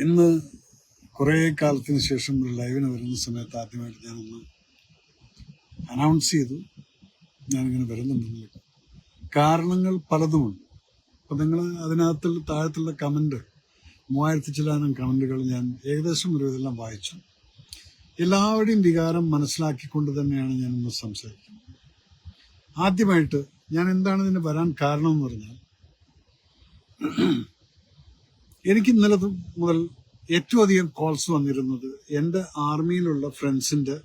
ഇന്ന് കുറേ കാലത്തിന് ശേഷം ഒരു ലൈവിന് വരുന്ന സമയത്ത് ആദ്യമായിട്ട് ഞാനൊന്ന് അനൗൺസ് ചെയ്തു ഞാനിങ്ങനെ വരുന്നുണ്ടെന്നുള്ളത്. കാരണങ്ങൾ പലതുമുണ്ട്. അപ്പം നിങ്ങൾ അതിനകത്തുള്ള താഴത്തുള്ള കമൻറ്റ് 3000 ചില്ലാനം കമൻറ്റുകൾ ഞാൻ ഏകദേശം ഒരു ഇതെല്ലാം വായിച്ചു. എല്ലാവരുടെയും വികാരം മനസ്സിലാക്കിക്കൊണ്ട് തന്നെയാണ് ഞാനിന്ന് സംസാരിക്കുന്നത്. ആദ്യമായിട്ട് ഞാൻ എന്താണ് ഇതിന് വരാൻ കാരണം എന്ന് പറഞ്ഞാൽ, എനിക്ക് ഇന്നലെ മുതൽ ഏറ്റവും അധികം കോൾസ് വന്നിരുന്നത് എൻ്റെ ആർമിയിലുള്ള ഫ്രണ്ട്സിൻ്റെ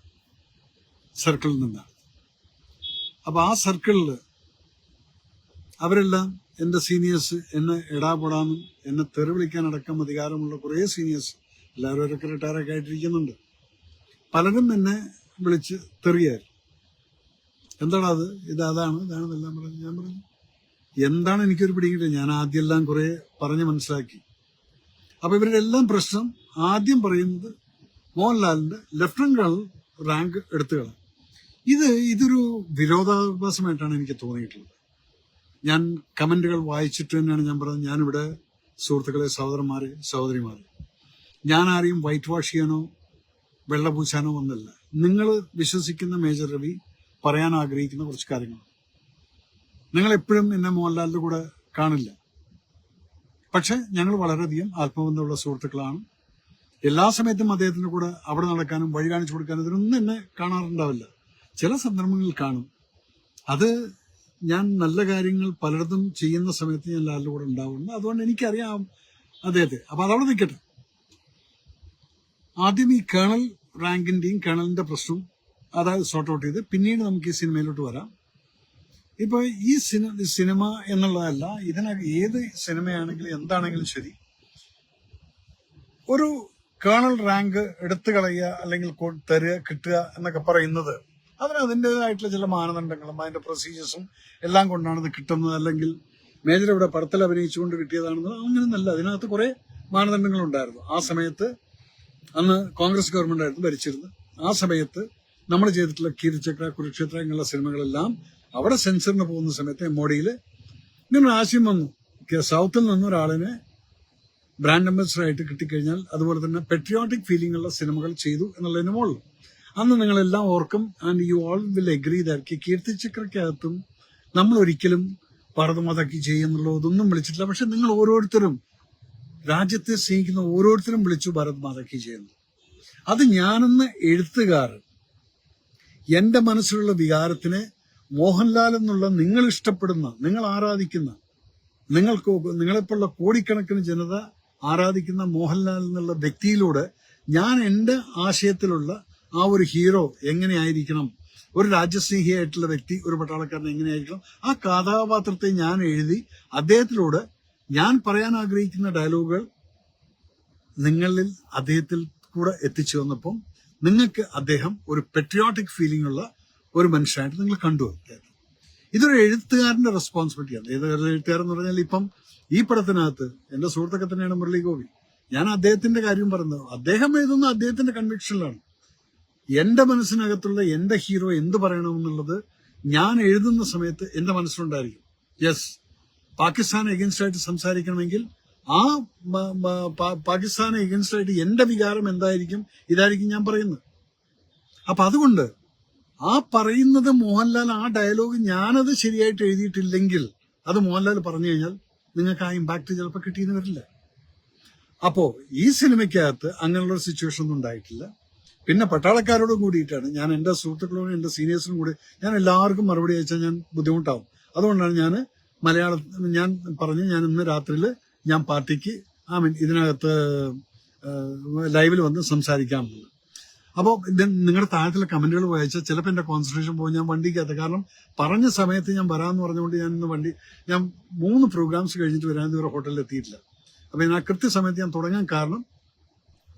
സർക്കിളിൽ നിന്നാണ്. അപ്പോൾ ആ സർക്കിളിൽ അവരെല്ലാം എൻ്റെ സീനിയേഴ്സ് എന്നെ എടാപെടാനും എന്നെ തെറി വിളിക്കാനടക്കം അധികാരമുള്ള കുറേ സീനിയേഴ്സ്, എല്ലാവരും അവരൊക്കെ റിട്ടയറൊക്കെ ആയിട്ടിരിക്കുന്നുണ്ട്. പലരും എന്നെ വിളിച്ച് തെറിയായിരുന്നു. എന്താണ് അത്, അതാണ് ഇതാണെന്നെല്ലാം പറഞ്ഞു. ഞാൻ പറഞ്ഞു എന്താണ് എനിക്കൊരു പിടികിട്ടില്ല. ഞാൻ ആദ്യമെല്ലാം കുറേ പറഞ്ഞ് മനസ്സിലാക്കി. അപ്പൊ ഇവരുടെ എല്ലാം പ്രശ്നം ആദ്യം പറയുന്നത് മോഹൻലാലിന്റെ ലെഫ്റ്റനന്റ് കേണൽ റാങ്ക് എടുത്തുകളാണ്. ഇതൊരു വിരോധാഭാസമായിട്ടാണ് എനിക്ക് തോന്നിയിട്ടുള്ളത്. ഞാൻ കമന്റുകൾ വായിച്ചിട്ട് തന്നെയാണ് ഞാൻ പറഞ്ഞത്, ഞാനിവിടെ സുഹൃത്തുക്കളെ, സഹോദരന്മാരെ, സഹോദരിമാരെ, ഞാൻ ആരെയും വൈറ്റ് വാഷ് ചെയ്യാനോ വെള്ളപൂശാനോ ഒന്നല്ല. നിങ്ങൾ വിശ്വസിക്കുന്ന മേജർ രവി പറയാൻ ആഗ്രഹിക്കുന്ന കുറച്ച് കാര്യങ്ങളാണ്. നിങ്ങൾ എപ്പോഴും എന്നെ മോഹൻലാലിന്റെ കൂടെ കാണില്ല, പക്ഷെ ഞങ്ങൾ വളരെയധികം ആത്മബന്ധമുള്ള സുഹൃത്തുക്കളാണ്. എല്ലാ സമയത്തും അദ്ദേഹത്തിന്റെ കൂടെ അവിടെ നടക്കാനും വഴി കാണിച്ചു കൊടുക്കാനും ഇതിനൊന്നും എന്നെ കാണാറുണ്ടാവില്ല. ചില സന്ദർഭങ്ങളിൽ കാണും. അത് ഞാൻ നല്ല കാര്യങ്ങൾ പലയിടത്തും ചെയ്യുന്ന സമയത്ത് ഞാൻ ലാലിന്റെ കൂടെ ഉണ്ടാവുന്നു. അതുകൊണ്ട് എനിക്കറിയാം അദ്ദേഹത്തെ. അപ്പൊ അതവിടെ നിൽക്കട്ടെ. ആദ്യം ഈ കേണൽ റാങ്കിന്റെയും കേണലിന്റെ പ്രശ്നം അതായത് സോർട്ട് ഔട്ട് ചെയ്ത് പിന്നീട് നമുക്ക് ഈ സിനിമയിലോട്ട് വരാം. ഇപ്പൊ ഈ സിനിമ എന്നുള്ളതല്ല, ഇതിനകം ഏത് സിനിമയാണെങ്കിലും എന്താണെങ്കിലും ശരി, ഒരു കേണൽ റാങ്ക് എടുത്തു കളയുക അല്ലെങ്കിൽ തരിക, കിട്ടുക എന്നൊക്കെ പറയുന്നത് അതിന് അതിൻ്റെതായിട്ടുള്ള ചില മാനദണ്ഡങ്ങളും അതിന്റെ പ്രൊസീജിയേഴ്സും എല്ലാം കൊണ്ടാണ് ഇത് കിട്ടുന്നത്. അല്ലെങ്കിൽ മേജർ ഇവിടെ പടത്തിൽ അഭിനയിച്ചുകൊണ്ട് കിട്ടിയതാണെന്ന് അങ്ങനെയൊന്നല്ല. അതിനകത്ത് കുറെ മാനദണ്ഡങ്ങൾ ഉണ്ടായിരുന്നു. ആ സമയത്ത് അന്ന് കോൺഗ്രസ് ഗവൺമെന്റ് ആയിരുന്നു ഭരിച്ചിരുന്നത്. ആ സമയത്ത് നമ്മൾ ചെയ്തിട്ടുള്ള കീർത്തിചക്ര, കുരുക്ഷേത്ര ഇങ്ങനെയുള്ള സിനിമകളെല്ലാം അവിടെ സെൻസറിന് പോകുന്ന സമയത്ത് MOD-യിൽ ഇങ്ങനെ ആശയം വന്നു, സൗത്തിൽ നിന്ന് ഒരാളിനെ ബ്രാൻഡ് അംബാസിഡർ ആയിട്ട് കിട്ടിക്കഴിഞ്ഞാൽ അതുപോലെ തന്നെ പെട്രിയോട്ടിക് ഫീലിംഗ് ഉള്ള സിനിമകൾ ചെയ്തു എന്നുള്ളതിന് മുകളിൽ അന്ന് നിങ്ങളെല്ലാം ഓർക്കും. And you all will agree that കീർത്തിചക്രക്കകത്തും നമ്മൾ ഒരിക്കലും ഭാരതമാതാക്കി ചെയ്യുന്നുള്ളതൊന്നും വിളിച്ചിട്ടില്ല. പക്ഷെ നിങ്ങൾ ഓരോരുത്തരും, രാജ്യത്തെ സ്നേഹിക്കുന്ന ഓരോരുത്തരും വിളിച്ചു ഭാരതമാതാക്കി ചെയ്യുന്നു. അത് ഞാനെന്ന എഴുത്തുകാരൻ എന്റെ മനസ്സിലുള്ള വികാരത്തിനെ മോഹൻലാൽ എന്നുള്ള നിങ്ങൾ ഇഷ്ടപ്പെടുന്ന, നിങ്ങൾ ആരാധിക്കുന്ന, നിങ്ങളെപ്പോലുള്ള കോടിക്കണക്കിന് ജനത ആരാധിക്കുന്ന മോഹൻലാൽ എന്നുള്ള വ്യക്തിയിലൂടെ ഞാൻ എന്റെ ആശയത്തിലുള്ള ആ ഒരു ഹീറോ എങ്ങനെയായിരിക്കണം, ഒരു രാജ്യസ്നേഹിയായിട്ടുള്ള വ്യക്തി, ഒരു പട്ടാളക്കാരൻ എങ്ങനെയായിരിക്കണം, ആ കഥാപാത്രത്തെ ഞാൻ എഴുതി അദ്ദേഹത്തിലൂടെ ഞാൻ പറയാൻ ആഗ്രഹിക്കുന്ന ഡയലോഗുകൾ നിങ്ങളിൽ അദ്ദേഹത്തിൽ കൂടെ എത്തിച്ചു വന്നപ്പം നിങ്ങൾക്ക് അദ്ദേഹം ഒരു പെട്രിയോട്ടിക് ഫീലിംഗ് ഉള്ള ഒരു മനുഷ്യനായിട്ട് നിങ്ങൾ കണ്ടു. ഇതൊരു എഴുത്തുകാരന്റെ റെസ്പോൺസിബിലിറ്റിയാണ്. ഏത് എഴുത്തുകാരൻ എന്ന് പറഞ്ഞാൽ ഇപ്പം ഈ പടത്തിനകത്ത് എന്റെ സുഹൃത്തൊക്കെ തന്നെയാണ് മുരളി ഗോപി. ഞാൻ അദ്ദേഹത്തിന്റെ കാര്യം പറയുന്നത്, അദ്ദേഹം എഴുതുന്ന അദ്ദേഹത്തിന്റെ കൺവിക്ഷനിലാണ്. എന്റെ മനസ്സിനകത്തുള്ള എന്റെ ഹീറോ എന്ത് പറയണമെന്നുള്ളത് ഞാൻ എഴുതുന്ന സമയത്ത് എന്റെ മനസ്സിലുണ്ടായിരിക്കും. യെസ്, പാകിസ്ഥാൻ എഗൻസ്റ്റ് ആയിട്ട് സംസാരിക്കണമെങ്കിൽ ആ പാകിസ്ഥാനെ എഗൻസ്റ്റ് ആയിട്ട് എന്റെ വികാരം എന്തായിരിക്കും, ഇതായിരിക്കും ഞാൻ പറയുന്നത്. അപ്പൊ അതുകൊണ്ട് ആ പറയുന്നത് മോഹൻലാൽ, ആ ഡയലോഗ് ഞാനത് ശരിയായിട്ട് എഴുതിയിട്ടില്ലെങ്കിൽ അത് മോഹൻലാൽ പറഞ്ഞു കഴിഞ്ഞാൽ നിങ്ങൾക്ക് ആ ഇമ്പാക്ട് ചിലപ്പോൾ കിട്ടിയെന്ന് വരില്ല. അപ്പോ ഈ സിനിമയ്ക്കകത്ത് അങ്ങനെയുള്ള ഒരു സിറ്റുവേഷൻ ഒന്നും ഉണ്ടായിട്ടില്ല. പിന്നെ പട്ടാളക്കാരോടും കൂടിയിട്ടാണ് ഞാൻ എന്റെ സുഹൃത്തുക്കളോടും എന്റെ സീനിയേഴ്സിനും കൂടി ഞാൻ എല്ലാവർക്കും മറുപടി അയച്ചാൽ ഞാൻ ബുദ്ധിമുട്ടാവും. അതുകൊണ്ടാണ് ഞാൻ ഞാൻ പറഞ്ഞു, ഞാൻ ഇന്ന് രാത്രിയിൽ ഞാൻ പാർട്ടിക്ക് ഇതിനകത്ത് ലൈവിൽ വന്ന് സംസാരിക്കാമെന്ന്. അപ്പോൾ നിങ്ങളുടെ താഴത്തുള്ള കമന്റുകൾ വായിച്ചാൽ ചിലപ്പോൾ എന്റെ കോൺസെൻട്രേഷൻ പോകും. ഞാൻ വണ്ടിക്കകത്ത്, കാരണം പറഞ്ഞ സമയത്ത് ഞാൻ വരാമെന്ന് പറഞ്ഞുകൊണ്ട് ഞാൻ 3 പ്രോഗ്രാംസ് കഴിഞ്ഞിട്ട് വരാൻ ഇതുവരെ ഹോട്ടലിൽ എത്തിയിട്ടില്ല. അപ്പൊ ഞാൻ ആ കൃത്യസമയത്ത് ഞാൻ തുടങ്ങാൻ കാരണം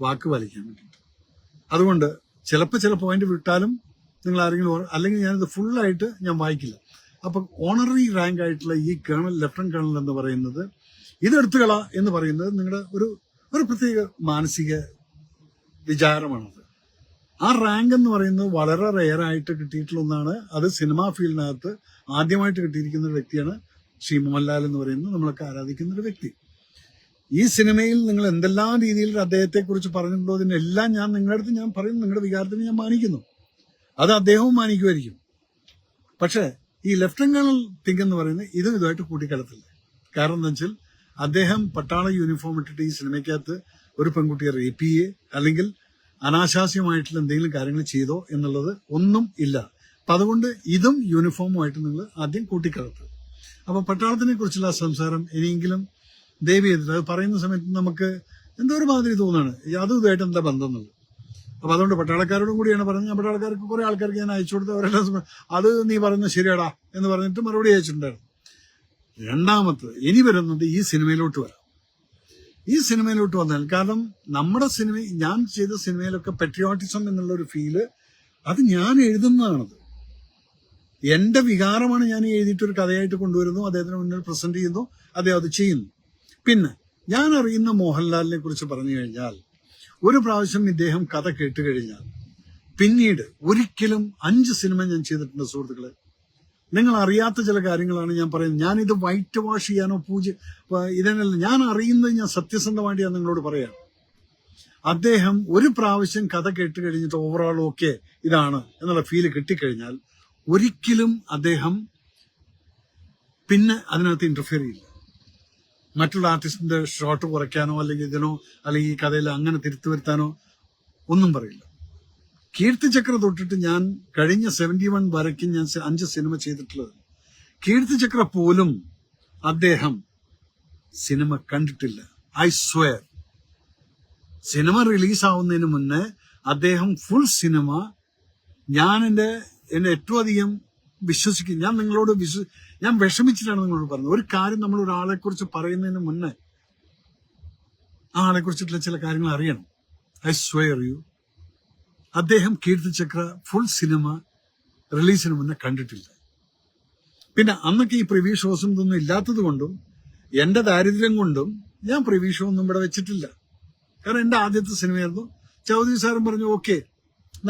വാക്ക് പാലിക്കാൻ വേണ്ടിയിട്ട്. അതുകൊണ്ട് ചിലപ്പോൾ ചില പോയിന്റ് വിട്ടാലും നിങ്ങൾ ആരെങ്കിലും, അല്ലെങ്കിൽ ഞാനിത് ഫുള്ളായിട്ട് ഞാൻ വായിക്കില്ല. അപ്പൊ ഓണററി റാങ്ക് ആയിട്ടുള്ള ഈ കേണൽ, ലെഫ്റ്റനന്റ് കേണൽ എന്ന് പറയുന്നത്, ഇതെടുത്തുകള എന്ന് പറയുന്നത് നിങ്ങളുടെ ഒരു പ്രത്യേക മാനസിക വിചാരമാണത്. ആ റാങ്ക് എന്ന് പറയുന്നത് വളരെ റെയർ ആയിട്ട് കിട്ടിയിട്ടുള്ള ഒന്നാണ്. അത് സിനിമാ ഫീൽഡിനകത്ത് ആദ്യമായിട്ട് കിട്ടിയിരിക്കുന്ന ഒരു വ്യക്തിയാണ് ശ്രീ മോഹൻലാൽ എന്ന് പറയുന്നത്, നമ്മളൊക്കെ ആരാധിക്കുന്ന ഒരു വ്യക്തി. ഈ സിനിമയിൽ നിങ്ങൾ എന്തെല്ലാം രീതിയിൽ അദ്ദേഹത്തെ കുറിച്ച് പറഞ്ഞിട്ടുണ്ടോ അതിനെല്ലാം ഞാൻ നിങ്ങളുടെ അടുത്ത് ഞാൻ പറയും, നിങ്ങളുടെ വികാരത്തിന് ഞാൻ മാനിക്കുന്നു, അത് അദ്ദേഹവും മാനിക്കുമായിരിക്കും. പക്ഷെ ഈ ലെഫ്റ്റനന്റ് കേണൽ തിങ് എന്ന് പറയുന്നത് ഇതുമായിട്ട് കൂട്ടിക്കലത്തില്ല. കാരണം എന്താ വെച്ചാൽ അദ്ദേഹം പട്ടാള യൂണിഫോം ഇട്ടിട്ട് ഈ സിനിമയ്ക്കകത്ത് ഒരു പെൺകുട്ടിയെ റേപ്പ് ചെയ്യേ അല്ലെങ്കിൽ അനാശാസ്യമായിട്ടുള്ള എന്തെങ്കിലും കാര്യങ്ങൾ ചെയ്തോ എന്നുള്ളത് ഒന്നും ഇല്ല. അപ്പൊ അതുകൊണ്ട് ഇതും യൂണിഫോമുമായിട്ട് നിങ്ങൾ ആദ്യം കൂട്ടിക്കലത്ത്. അപ്പൊ പട്ടാളത്തിനെ കുറിച്ചുള്ള സംസാരം ഇനിയെങ്കിലും ദയവ് ചെയ്തിട്ട് അത് പറയുന്ന സമയത്ത് നമുക്ക് എന്തോ ഒരു മാതിരി തോന്നുകയാണ് അതും ഇതുമായിട്ട് എന്താ ബന്ധം എന്നുള്ളത്. അപ്പൊ അതുകൊണ്ട് പട്ടാളക്കാരോടും കൂടിയാണ് പറഞ്ഞത്. ഞാൻ പട്ടാളക്കാർക്ക് കുറെ ആൾക്കാർക്ക് ഞാൻ അയച്ചു കൊടുത്ത് അവരെല്ലാം അത് നീ പറയുന്നത് ശരിയാടാ എന്ന് പറഞ്ഞിട്ട് മറുപടി അയച്ചിട്ടുണ്ടായിരുന്നു. രണ്ടാമത് ഇനി വരുന്നത് ഈ സിനിമയിലോട്ട് വരാം. ഈ സിനിമയിലോട്ട് വന്നാൽ കാരണം നമ്മുടെ സിനിമ, ഞാൻ ചെയ്ത സിനിമയിലൊക്കെ പെട്രിയോട്ടിസം എന്നുള്ള ഒരു ഫീല് അത് ഞാൻ എഴുതുന്നതാണത്. എന്റെ വികാരമാണ് ഞാൻ എഴുതിയിട്ടൊരു കഥയായിട്ട് കൊണ്ടുവരുന്നു, അദ്ദേഹത്തിന് മുന്നിൽ പ്രസന്റ് ചെയ്യുന്നു, അദ്ദേഹം അത് ചെയ്യുന്നു. പിന്നെ ഞാൻ അറിയുന്ന മോഹൻലാലിനെ കുറിച്ച് പറഞ്ഞു കഴിഞ്ഞാൽ ഒരു പ്രാവശ്യം ഇദ്ദേഹം കഥ കേട്ട് കഴിഞ്ഞാൽ പിന്നീട് ഒരിക്കലും 5 സിനിമ ഞാൻ ചെയ്തിട്ടുണ്ട് സുഹൃത്തുക്കളെ. നിങ്ങൾ അറിയാത്ത ചില കാര്യങ്ങളാണ് ഞാൻ പറയുന്നത്. ഞാനിത് വൈറ്റ് വാഷ് ചെയ്യാനോ ഇതിനല്ല, ഞാൻ അറിയുന്നത് ഞാൻ സത്യസന്ധമായിട്ട് ഞാൻ നിങ്ങളോട് പറയാം. അദ്ദേഹം ഒരു പ്രാവശ്യം കഥ കേട്ട് കഴിഞ്ഞിട്ട് ഓവറോൾ ഓക്കെ ഇതാണ് എന്നുള്ള ഫീല് കിട്ടിക്കഴിഞ്ഞാൽ ഒരിക്കലും അദ്ദേഹം പിന്നെ അതിനകത്ത് ഇന്റർഫിയർ ചെയ്യില്ല. മറ്റുള്ള ആർട്ടിസ്റ്റിന്റെ ഷോട്ട് കുറയ്ക്കാനോ അല്ലെങ്കിൽ ഇതിനോ അല്ലെങ്കിൽ ഈ കഥയിൽ അങ്ങനെ തിരുത്തു വരുത്താനോ ഒന്നും പറയില്ല. കീർത്തിചക്ര തൊട്ടിട്ട് ഞാൻ കഴിഞ്ഞ 71 വരയ്ക്കും ഞാൻ 5 സിനിമ ചെയ്തിട്ടുള്ളത്. കീർത്തിചക്ര പോലും അദ്ദേഹം സിനിമ കണ്ടിട്ടില്ല. I swear. സിനിമ റിലീസാവുന്നതിന് മുന്നേ അദ്ദേഹം ഫുൾ സിനിമ ഞാൻ എന്നെ ഏറ്റവും അധികം വിശ്വസിക്കും. ഞാൻ നിങ്ങളോട് ഞാൻ വിഷമിച്ചിട്ടാണ് നിങ്ങളോട് പറഞ്ഞത്. ഒരു കാര്യം നമ്മൾ ഒരാളെ കുറിച്ച് പറയുന്നതിന് മുന്നേ ആ ആളെ കുറിച്ചിട്ടുള്ള ചില കാര്യങ്ങൾ അറിയണം. ഐ സ്വയർ യു, അദ്ദേഹം കീർത്തിചക്ര ഫുൾ സിനിമ റിലീസിന് മുന്നേ കണ്ടിട്ടില്ല. പിന്നെ അന്നൊക്കെ ഈ പ്രിവ്യൂ ഷോസും ഇതൊന്നും ഇല്ലാത്തത് കൊണ്ടും എന്റെ ദാരിദ്ര്യം കൊണ്ടും ഞാൻ പ്രിവ്യൂ ഷോ ഒന്നും ഇവിടെ വെച്ചിട്ടില്ല. കാരണം എന്റെ ആദ്യത്തെ സിനിമയായിരുന്നു. ചൗധരി സാറും പറഞ്ഞു ഓക്കെ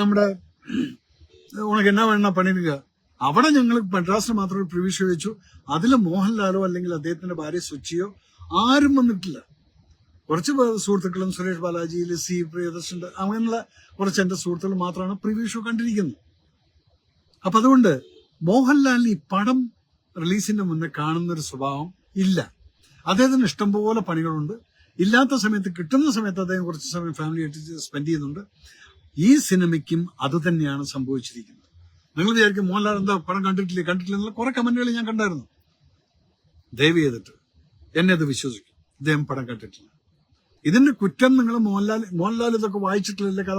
നമ്മുടെ ഉണക്ക് എന്നാ വേണ പണിയുക. അവിടെ ഞങ്ങൾ മദ്രാസിന് മാത്രം ഒരു പ്രിവ്യൂ ഷോ വെച്ചു. അതിൽ മോഹൻലാലോ അല്ലെങ്കിൽ അദ്ദേഹത്തിന്റെ ഭാര്യ സുച്ചിയോ ആരും വന്നിട്ടില്ല. കുറച്ച് സുഹൃത്തുക്കളും സുരേഷ് ബാലാജി, ലിസി, പ്രിയദർശന്റെ അങ്ങനെയുള്ള കുറച്ച് എന്റെ സുഹൃത്തുക്കൾ മാത്രമാണ് പ്രിവ്യൂ ഷോ കണ്ടിരിക്കുന്നത്. അപ്പൊ അതുകൊണ്ട് മോഹൻലാലിന് ഈ പടം റിലീസിന്റെ മുന്നേ കാണുന്ന ഒരു സ്വഭാവം ഇല്ല. അദ്ദേഹത്തിന് ഇഷ്ടംപോലെ പണികളുണ്ട്. ഇല്ലാത്ത സമയത്ത് കിട്ടുന്ന സമയത്ത് അദ്ദേഹം കുറച്ച് സമയം ഫാമിലിയായിട്ട് സ്പെൻഡ് ചെയ്യുന്നുണ്ട്. ഈ സിനിമയ്ക്കും അത് തന്നെയാണ് സംഭവിച്ചിരിക്കുന്നത്. നിങ്ങൾ വിചാരിക്കും മോഹൻലാൽ എന്താ പടം കണ്ടിട്ടില്ല എന്നുള്ള കുറെ കമന്റുകൾ ഞാൻ കണ്ടായിരുന്നു. ദയവ് ചെയ്തിട്ട് എന്നെ അത് വിശ്വസിക്കും, ഇദ്ദേഹം പടം കണ്ടിട്ടില്ല. ഇതിന്റെ കുറ്റം നിങ്ങൾ മോഹൻലാൽ ഇതൊക്കെ വായിച്ചിട്ടില്ല. കഥ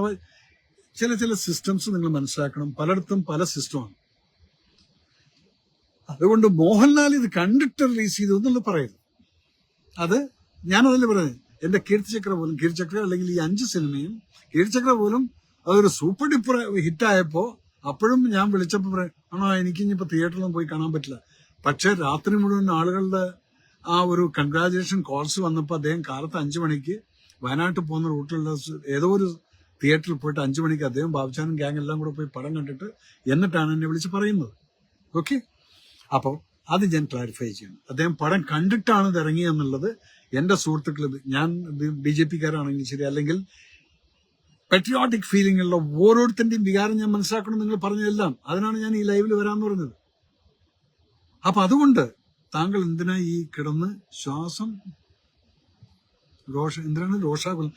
ചില സിസ്റ്റംസ് നിങ്ങൾ മനസ്സിലാക്കണം. പലയിടത്തും പല സിസ്റ്റമാണ്. അതുകൊണ്ട് മോഹൻലാൽ ഇത് കണ്ടിട്ട് റിലീസ് ചെയ്തു എന്നുള്ളത് പറയുന്നു. അത് ഞാനതല്ലേ പറയുന്നത്. എന്റെ കീർത്തിചക്ര പോലും, കീർത്തിചക്ര അല്ലെങ്കിൽ ഈ 5 സിനിമയും, കീർത്തിചക്ര പോലും അതൊരു സൂപ്പർ ഡ്യൂപ്പർ ഹിറ്റായപ്പോ അപ്പോഴും ഞാൻ വിളിച്ചപ്പോ ആണോ എനിക്ക് ഇനിയിപ്പോ തിയേറ്ററിലൊന്നും പോയി കാണാൻ പറ്റില്ല. പക്ഷെ രാത്രി മുഴുവൻ ആളുകളുടെ ആ ഒരു കൺഗ്രാജുലേഷൻ കോൾസ് വന്നപ്പോൾ അദ്ദേഹം കാലത്ത് 5 മണിക്ക് വയനാട്ടിൽ പോകുന്ന റൂട്ടിലുള്ള ഏതോ ഒരു തിയേറ്ററിൽ പോയിട്ട് 5 മണിക്ക് അദ്ദേഹം ബാബുചാനും ഗ്യാങ് എല്ലാം കൂടെ പോയി പടം കണ്ടിട്ട് എന്നിട്ടാണ് എന്നെ വിളിച്ച് പറയുന്നത്. ഓക്കെ, അപ്പോൾ അത് ഞാൻ ക്ലാരിഫൈ ചെയ്യണം. അദ്ദേഹം പടം കണ്ടിട്ടാണ് ഇത് ഇറങ്ങിയെന്നുള്ളത് എന്റെ സുഹൃത്തുക്കൾ, ഞാൻ BJP-കാരാണെങ്കിൽ ശരി, അല്ലെങ്കിൽ പെട്രിയോട്ടിക് ഫീലിംഗ് ഉള്ള ഓരോരുത്തരുടെയും വികാരം ഞാൻ മനസ്സിലാക്കണം. നിങ്ങൾ പറഞ്ഞതെല്ലാം അതിനാണ് ഞാൻ ഈ ലൈവിൽ വരാമെന്ന് പറഞ്ഞത്. അപ്പൊ അതുകൊണ്ട് താങ്കൾ എന്തിനാ ഈ കിടന്ന് ശ്വാസം എന്തിനാണ് രോഷാകുല?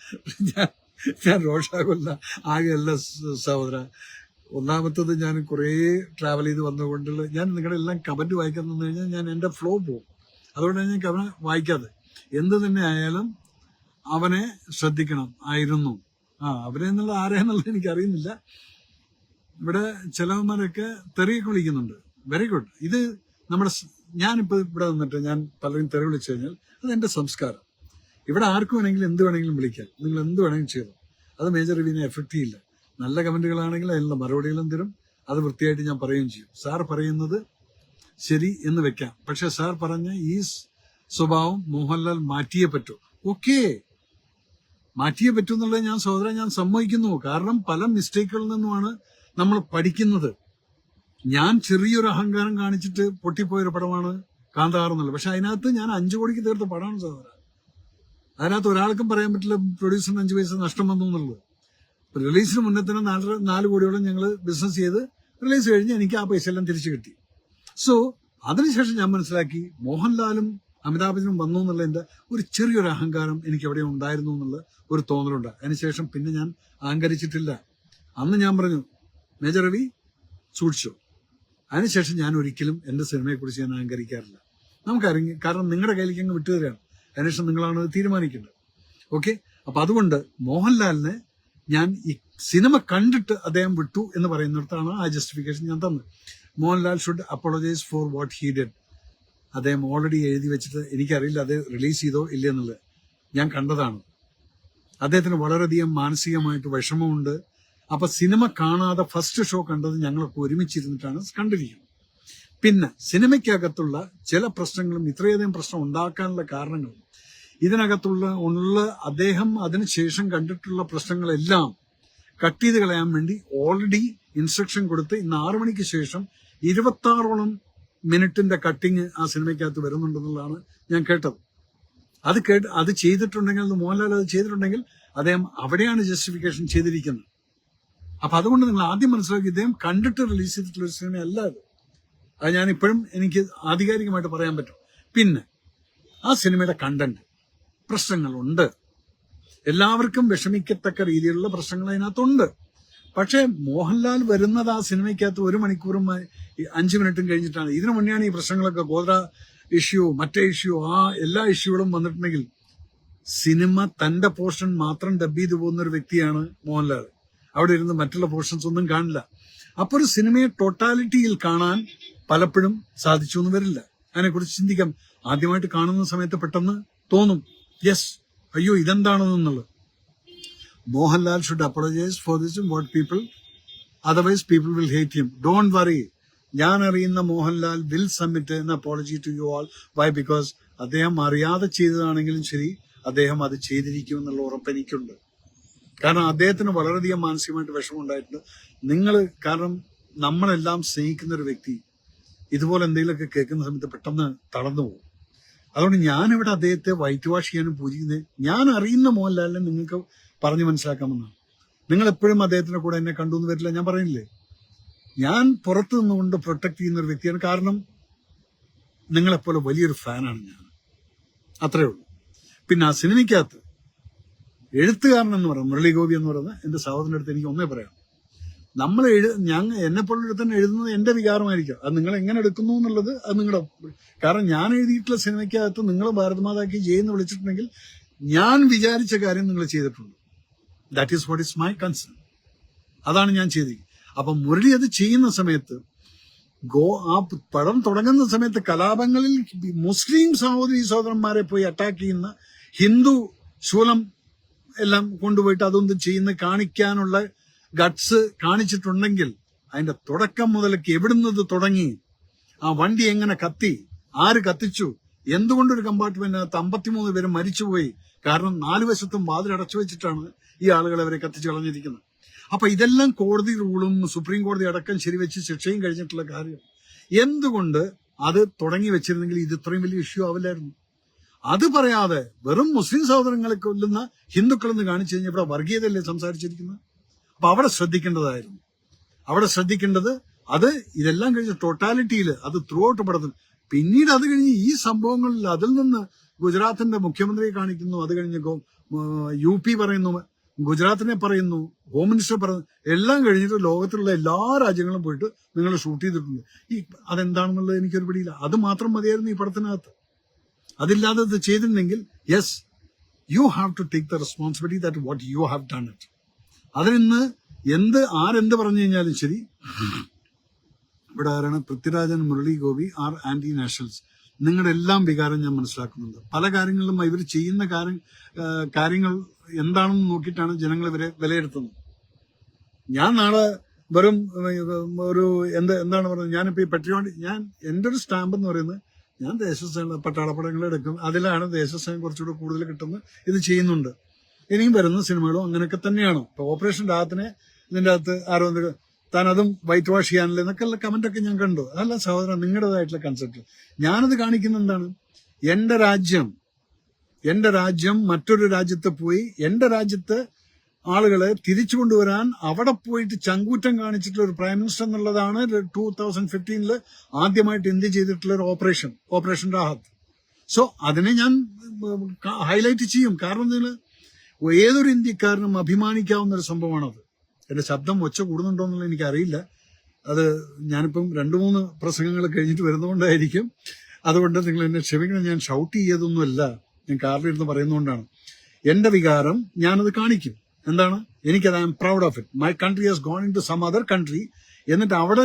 ഞാൻ രോഷാകുല ആകെയല്ല സഹോദര. ഒന്നാമത്തത് ഞാൻ കുറേ ട്രാവൽ ചെയ്ത് വന്നുകൊണ്ടുള്ള ഞാൻ നിങ്ങളുടെ എല്ലാം കമന്റ് വായിക്കാൻ തന്നു കഴിഞ്ഞാൽ ഞാൻ എന്റെ ഫ്ലോ പോകും. അതുകൊണ്ടാണ് ഞാൻ കമന്റ് വായിക്കാതെ. എന്ത് തന്നെ ആയാലും അവനെ ശ്രദ്ധിക്കണം ആയിരുന്നു. അവരെ എന്നുള്ള ആരെന്നുള്ളത് എനിക്കറിയുന്നില്ല. ഇവിടെ ചിലവന്മാരൊക്കെ തെറിയൊക്കെ വിളിക്കുന്നുണ്ട്. Very good. ഇത് നമ്മുടെ ഞാനിപ്പോ ഇവിടെ നിന്നിട്ട് ഞാൻ പലരും തെറി വിളിച്ചു കഴിഞ്ഞാൽ അത് എന്റെ സംസ്കാരം. ഇവിടെ ആർക്കും വേണമെങ്കിലും എന്ത് വേണമെങ്കിലും വിളിക്കാം, നിങ്ങൾ എന്ത് വേണമെങ്കിലും ചെയ്തു. അത് മേജർ റിവ്യൂവിനെ എഫക്ട് ചെയ്യില്ല. നല്ല കമന്റുകളാണെങ്കിൽ അതിനുള്ള മറുപടികളും തരും. അത് വൃത്തിയായിട്ട് ഞാൻ പറയുകയും ചെയ്യും. സാർ പറയുന്നത് ശരി എന്ന് വെക്കാം, പക്ഷെ സാർ പറഞ്ഞ ഈ സ്വഭാവം മോഹൻലാൽ മാറ്റിയേ പറ്റൂ. ഓക്കെ, മാറ്റിയേ പറ്റൂ എന്നുള്ളത് ഞാൻ സഹോദരൻ ഞാൻ സമ്മതിക്കുന്നു. കാരണം പല മിസ്റ്റേക്കുകളിൽ നിന്നുമാണ് നമ്മൾ പഠിക്കുന്നത്. ഞാൻ ചെറിയൊരു അഹങ്കാരം കാണിച്ചിട്ട് പൊട്ടിപ്പോയൊരു പടമാണ് കാന്താർ എന്നുള്ളത്. പക്ഷെ അതിനകത്ത് ഞാൻ 5 കോടിക്ക് തീർത്ത പടമാണ് സഹോദരൻ. അതിനകത്ത് ഒരാൾക്കും പറയാൻ പറ്റില്ല പ്രൊഡ്യൂസറിന് 5 പൈസ നഷ്ടം വന്നു എന്നുള്ളത്. റിലീസിന് മുന്നേ തന്നെ 4 കോടിയോളം ഞങ്ങൾ ബിസിനസ് ചെയ്ത് റിലീസ് കഴിഞ്ഞ് എനിക്ക് ആ പൈസ എല്ലാം തിരിച്ചു കിട്ടി. സോ അതിനുശേഷം ഞാൻ മനസ്സിലാക്കി മോഹൻലാലും അമിതാഭ് ബച്ചനും വന്നു എന്നുള്ളതിന്റെ ഒരു ചെറിയൊരു അഹങ്കാരം എനിക്ക് എവിടെ ഉണ്ടായിരുന്നു എന്നുള്ള ഒരു തോന്നലുണ്ട്. അതിനുശേഷം പിന്നെ ഞാൻ അഹങ്കരിച്ചിട്ടില്ല. അന്ന് ഞാൻ പറഞ്ഞു മേജർ രവി സൂക്ഷിച്ചോ. അതിനുശേഷം ഞാൻ ഒരിക്കലും എന്റെ സിനിമയെക്കുറിച്ച് ഞാൻ അഹങ്കരിക്കാറില്ല. നമുക്കറിയാം, കാരണം നിങ്ങളുടെ കയ്യിലേക്ക് അങ്ങ് വിട്ടുതരാണ്. അതിനുശേഷം നിങ്ങളാണ് അത് തീരുമാനിക്കേണ്ടത്. ഓക്കെ, അപ്പൊ അതുകൊണ്ട് മോഹൻലാലിനെ ഞാൻ ഈ സിനിമ കണ്ടിട്ട് അദ്ദേഹം വിട്ടു എന്ന് പറയുന്നിടത്താണ് ആ ജസ്റ്റിഫിക്കേഷൻ ഞാൻ തന്നത്. Mohanlal should apologise four what he did. അദ്ദേഹം ഓൾറെഡി എഴുതി വെച്ചിട്ട് എനിക്കറിയില്ല അത് റിലീസ് ചെയ്തോ ഇല്ലെന്നുള്ളത്. ഞാൻ കണ്ടതാണ്. അദ്ദേഹത്തിന് വളരെയധികം മാനസികമായിട്ട് വിഷമമുണ്ട്. അപ്പൊ സിനിമ കാണാതെ ഫസ്റ്റ് ഷോ കണ്ടത് ഞങ്ങളൊക്കെ ഒരുമിച്ചിരുന്നിട്ടാണ് കണ്ടിരിക്കുന്നത്. പിന്നെ സിനിമയ്ക്കകത്തുള്ള ചില പ്രശ്നങ്ങളും ഇത്രയധികം പ്രശ്നം ഉണ്ടാക്കാനുള്ള കാരണങ്ങളും ഇതിനകത്തുള്ള അദ്ദേഹം അതിനുശേഷം കണ്ടിട്ടുള്ള പ്രശ്നങ്ങളെല്ലാം കട്ട് ചെയ്ത് കളയാൻ വേണ്ടി ഓൾറെഡി ഇൻസ്ട്രക്ഷൻ കൊടുത്ത് ഇന്ന് 6 മണിക്ക് ശേഷം 26ഓളം മിനിറ്റിന്റെ കട്ടിങ് ആ സിനിമയ്ക്കകത്ത് വരുന്നുണ്ടെന്നുള്ളതാണ് ഞാൻ കേട്ടത്. അത് ചെയ്തിട്ടുണ്ടെങ്കിൽ, മോഹൻലാൽ അത് ചെയ്തിട്ടുണ്ടെങ്കിൽ അദ്ദേഹം അവിടെയാണ് ജസ്റ്റിഫിക്കേഷൻ ചെയ്തിരിക്കുന്നത്. അപ്പൊ അതുകൊണ്ട് നിങ്ങൾ ആദ്യം മനസ്സിലാക്കി ഇദ്ദേഹം കണ്ടിട്ട് റിലീസ് ചെയ്തിട്ടുള്ള ഒരു സിനിമ അല്ല അത്. അത് ഞാൻ ഇപ്പോഴും എനിക്ക് ആധികാരികമായിട്ട് പറയാൻ പറ്റും. പിന്നെ ആ സിനിമയുടെ കണ്ടന്റ് പ്രശ്നങ്ങളുണ്ട്. എല്ലാവർക്കും വിഷമിക്കത്തക്ക രീതിയിലുള്ള പ്രശ്നങ്ങൾ അതിനകത്തുണ്ട്. പക്ഷേ മോഹൻലാൽ വരുന്നത് ആ സിനിമയ്ക്കകത്ത് 1 മണിക്കൂറും 5 മിനിറ്റും കഴിഞ്ഞിട്ടാണ്. ഇതിനു മുന്നെയാണ് ഈ പ്രശ്നങ്ങളൊക്കെ, ഗോത്ര ഇഷ്യൂ, മറ്റേ ഇഷ്യൂ, ആ എല്ലാ ഇഷ്യൂകളും വന്നിട്ടുണ്ടെങ്കിൽ സിനിമ തന്റെ പോർഷൻ മാത്രം ഡബ് ചെയ്തു പോകുന്ന ഒരു വ്യക്തിയാണ് മോഹൻലാൽ. അവിടെ ഇരുന്ന് മറ്റുള്ള പോർഷൻസ് ഒന്നും കാണില്ല. അപ്പൊ ഒരു സിനിമയെ ടോട്ടാലിറ്റിയിൽ കാണാൻ പലപ്പോഴും സാധിച്ചു എന്ന് വരില്ല. അതിനെക്കുറിച്ച് ചിന്തിക്കാം. ആദ്യമായിട്ട് കാണുന്ന സമയത്ത് പെട്ടെന്ന് തോന്നും യെസ്, അയ്യോ ഇതെന്താണെന്നുള്ളത്. Mohanlal should apologise for this what people, otherwise people will hate him. Don't worry, ഞാൻ അറിയുന്ന Mohanlal will submit an apology to you all. Why? Because അദ്ദേഹം അറിയാതെ ചെയ്തതാണെങ്കിലും ശരി അദ്ദേഹം അത് ചെയ്തിരിക്കും എന്നുള്ള ഉറപ്പ് എനിക്കുണ്ട്. കാരണം അദ്ദേഹത്തിന് വളരെയധികം മാനസികമായിട്ട് വിഷമം ഉണ്ടായിട്ടുണ്ട്. കാരണം നമ്മളെല്ലാം സ്നേഹിക്കുന്ന ഒരു വ്യക്തി ഇതുപോലെ എന്തെങ്കിലുമൊക്കെ കേൾക്കുന്ന സമയത്ത് പെട്ടെന്ന് തളർന്നു പോകും. അതുകൊണ്ട് ഞാനിവിടെ അദ്ദേഹത്തെ വൈറ്റ് വാഷ് ചെയ്യാനും പൂജിക്കുന്നത്, ഞാൻ അറിയുന്ന മോഹൻലാലിനെ നിങ്ങൾക്ക് പറഞ്ഞു മനസ്സിലാക്കാമെന്നാണ്. നിങ്ങൾ എപ്പോഴും അദ്ദേഹത്തിന്റെ കൂടെ എന്നെ കണ്ടു എന്ന് വരില്ല. ഞാൻ പറയുന്നില്ലേ, ഞാൻ പുറത്തു നിന്നുകൊണ്ട് പ്രൊട്ടക്ട് ചെയ്യുന്ന ഒരു വ്യക്തിയാണ്. കാരണം നിങ്ങളെപ്പോലെ വലിയൊരു ഫാനാണ് ഞാൻ. അത്രേ ഉള്ളൂ. പിന്നെ ആ സിനിമയ്ക്കകത്ത് എഴുത്തുകാരൻ എന്ന് പറയുന്നത് മുരളി ഗോപി എന്ന് പറയുന്നത് എന്റെ സഹോദരന്റെ അടുത്ത് എനിക്ക് ഒന്നേ പറയാം. നമ്മൾ എന്നെപ്പോലുള്ള തന്നെ എഴുതുന്നത് എന്റെ വികാരമായിരിക്കും. അത് നിങ്ങൾ എങ്ങനെ എടുക്കുന്നു എന്നുള്ളത് അത് നിങ്ങളുടെ, കാരണം ഞാൻ എഴുതിയിട്ടുള്ള സിനിമയ്ക്കകത്ത് നിങ്ങൾ ഭാരതമാതാക്കി ജയെന്ന് വിളിച്ചിട്ടുണ്ടെങ്കിൽ ഞാൻ വിചാരിച്ച കാര്യം നിങ്ങൾ ചെയ്തിട്ടുണ്ട്. That is what is my concern. അതാണ് ഞാൻ ചെയ്തത്. അപ്പൊ മുരളി അത് ചെയ്യുന്ന സമയത്ത് ആ പടം തുടങ്ങുന്ന സമയത്ത് കലാപങ്ങളിൽ മുസ്ലിം സഹോദരന്മാരെ പോയി അറ്റാക്ക് ചെയ്യുന്ന, ഹിന്ദു ശൂലം എല്ലാം കൊണ്ടുപോയിട്ട് അതൊന്നും ചെയ്യുന്ന കാണിക്കാനുള്ള ഗട്സ് കാണിച്ചിട്ടുണ്ടെങ്കിൽ അതിന്റെ തുടക്കം മുതലേക്ക് എവിടുന്നത് തുടങ്ങി, ആ വണ്ടി എങ്ങനെ കത്തി, ആര് കത്തിച്ചു, എന്തുകൊണ്ടൊരു കമ്പാർട്ട്മെന്റിനകത്ത് 53 പേര് മരിച്ചുപോയി, കാരണം 4 വശത്തും വാതിലടച്ചു വെച്ചിട്ടാണ് ഈ ആളുകൾ അവരെ കത്തിച്ചു കളഞ്ഞിരിക്കുന്നത്. അപ്പൊ ഇതെല്ലാം കോടതി റൂളും സുപ്രീം കോടതി അടക്കം ശരിവെച്ച് ശിക്ഷയും കഴിഞ്ഞിട്ടുള്ള കാര്യം. എന്തുകൊണ്ട് അത് തുടങ്ങി വെച്ചിരുന്നെങ്കിൽ ഇത് ഇത്രയും വലിയ ഇഷ്യൂ ആവില്ലായിരുന്നു. അത് പറയാതെ വെറും മുസ്ലിം സഹോദരങ്ങളെ കൊല്ലുന്ന ഹിന്ദുക്കളെന്ന് കാണിച്ചു കഴിഞ്ഞാൽ ഇവിടെ വർഗീയതയല്ലേ സംസാരിച്ചിരിക്കുന്നത്. അപ്പൊ അവിടെ ശ്രദ്ധിക്കേണ്ടതായിരുന്നു. അവിടെ ശ്രദ്ധിക്കേണ്ടത് അത് ഇതെല്ലാം കഴിഞ്ഞ ടോട്ടാലിറ്റിയിൽ അത് ത്രൂ ഔട്ട് പടത്തിൽ. പിന്നീട് അത് കഴിഞ്ഞ് ഈ സംഭവങ്ങളിൽ അതിൽ നിന്ന് ഗുജറാത്തിന്റെ മുഖ്യമന്ത്രിയെ കാണിക്കുന്നു, അത് കഴിഞ്ഞ് UP പറയുന്നു, ഗുജറാത്തിനെ പറയുന്നു, ഹോം മിനിസ്റ്റർ പറയുന്നു, എല്ലാം കഴിഞ്ഞിട്ട് ലോകത്തിലുള്ള എല്ലാ രാജ്യങ്ങളും പോയിട്ട് നിങ്ങൾ ഷൂട്ട് ചെയ്തിട്ടുണ്ട്. അതെന്താണെന്നുള്ളത് എനിക്കൊരു പിടിയില്ല. അത് മാത്രം മതിയായിരുന്നു ഈ പടത്തിനകത്ത്. അതില്ലാതെ ഇത് ചെയ്തിട്ടുണ്ടെങ്കിൽ yes, you have to take the responsibility that what you have done it. അതിൽ നിന്ന് ആരെന്ത് പറഞ്ഞു കഴിഞ്ഞാലും ശരി, ഇവിടെ ആരാണ് പൃഥ്വിരാജൻ, Murali Gopy are anti nationals. നിങ്ങളുടെ എല്ലാം വികാരം ഞാൻ മനസ്സിലാക്കുന്നുണ്ട്. പല കാര്യങ്ങളിലും ഇവർ ചെയ്യുന്ന കാര്യങ്ങൾ എന്താണെന്ന് നോക്കിയിട്ടാണ് ജനങ്ങൾ ഇവരെ വിലയിരുത്തുന്നത്. ഞാൻ നാളെ വെറും ഒരു എന്താണ് പറയുന്നത്, ഞാനിപ്പോ ഈ ഞാൻ എന്റെ ഒരു സ്റ്റാമ്പ് എന്ന് പറയുന്നത്, ഞാൻ ദേശസ്നേഹ പട്ടാളപ്പടങ്ങൾ എടുക്കും, അതിലാണ് ദേശസ്നേഹം കുറച്ചുകൂടെ കൂടുതൽ കിട്ടുന്നത്. ഇത് ചെയ്യുന്നുണ്ട്. ഇനിയും വരുന്ന സിനിമകളും അങ്ങനെയൊക്കെ തന്നെയാണ്. ഇപ്പൊ ഓപ്പറേഷൻ രാഹത്തിനെ ഇതിന്റെ അകത്ത് ആരോ താൻ അതും വൈറ്റ് വാഷ് ചെയ്യാനില്ല എന്നൊക്കെയുള്ള കമന്റൊക്കെ ഞാൻ കണ്ടു. അതല്ല സഹോദരൻ, നിങ്ങളുടേതായിട്ടുള്ള കൺസെപ്റ്റ്. ഞാനത് കാണിക്കുന്ന എന്താണ്, എന്റെ രാജ്യം എന്റെ രാജ്യം മറ്റൊരു രാജ്യത്ത് പോയി എന്റെ രാജ്യത്ത് ആളുകളെ തിരിച്ചു കൊണ്ടുവരാൻ അവിടെ പോയിട്ട് ചങ്കൂറ്റം കാണിച്ചിട്ടുള്ള ഒരു പ്രൈം മിനിസ്റ്റർ എന്നുള്ളതാണ് 2015 ആദ്യമായിട്ട് ഇന്ത്യ ചെയ്തിട്ടുള്ള ഒരു ഓപ്പറേഷൻ രാഹത്ത്. സോ അതിനെ ഞാൻ ഹൈലൈറ്റ് ചെയ്യും. കാരണം ഇതിന് ഏതൊരു ഇന്ത്യക്കാരനും അഭിമാനിക്കാവുന്ന ഒരു സംഭവമാണത്. എന്റെ ശബ്ദം ഒച്ച കൂടുന്നുണ്ടോ എന്നുള്ളത് എനിക്കറിയില്ല. അത് ഞാനിപ്പം 2-3 പ്രസംഗങ്ങൾ കഴിഞ്ഞിട്ട് വരുന്നതുകൊണ്ടായിരിക്കും. അതുകൊണ്ട് നിങ്ങൾ എന്നെ ക്ഷമിക്കണം. ഞാൻ ഷൗട്ട് ചെയ്തൊന്നുമല്ല, ഞാൻ കാറിലിരുന്ന് പറയുന്നതുകൊണ്ടാണ്. എന്റെ വികാരം ഞാനത് കാണിക്കും. എന്താണ്, എനിക്കത് I am proud of it. My country has gone into some other country. എന്നിട്ട് അവിടെ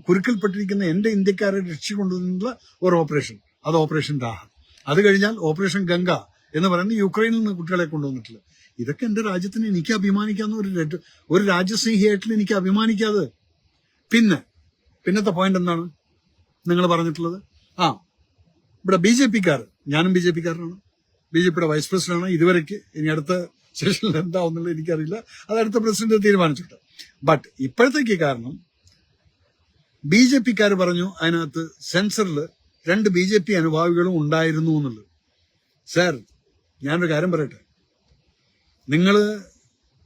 കുരുക്കിൽപ്പെട്ടിരിക്കുന്ന എന്റെ ഇന്ത്യക്കാരെ രക്ഷിക്കൊണ്ടുവന്നുള്ള ഒരു ഓപ്പറേഷൻ, അത് ഓപ്പറേഷൻ രാഹത്ത്. അത് കഴിഞ്ഞാൽ ഓപ്പറേഷൻ ഗംഗ എന്ന് പറയുന്നത് യുക്രൈനിൽ നിന്ന് കുട്ടികളെ കൊണ്ടുവന്നിട്ടുള്ളത്. ഇതൊക്കെ എന്റെ രാജ്യത്തിന് എനിക്ക് അഭിമാനിക്കാവുന്ന ഒരു രാജ്യസ്നേഹിയായിട്ടുള്ള എനിക്ക് അഭിമാനിക്കാതെ. പിന്നത്തെ പോയിന്റ് എന്താണ് നിങ്ങൾ പറഞ്ഞിട്ടുള്ളത്? ഇവിടെ BJP-ക്കാർ, ഞാനും BJP-ക്കാരനാണ്, BJP-യുടെ വൈസ് പ്രസിഡന്റാണ് ഇതുവരെയ്ക്ക്. ഇനി അടുത്ത സെഷനിൽ എന്താവുന്നുള്ളത് എനിക്കറിയില്ല, അത് അടുത്ത പ്രസിഡന്റ് തീരുമാനിച്ചിട്ട്. ബട്ട് ഇപ്പോഴത്തേക്ക് കാരണം BJP-ക്കാർ പറഞ്ഞു അതിനകത്ത് സെൻസറിൽ 2 BJP അനുഭാവികളും ഉണ്ടായിരുന്നു എന്നുള്ളത്. സാർ, ഞാനൊരു കാര്യം പറയട്ടെ.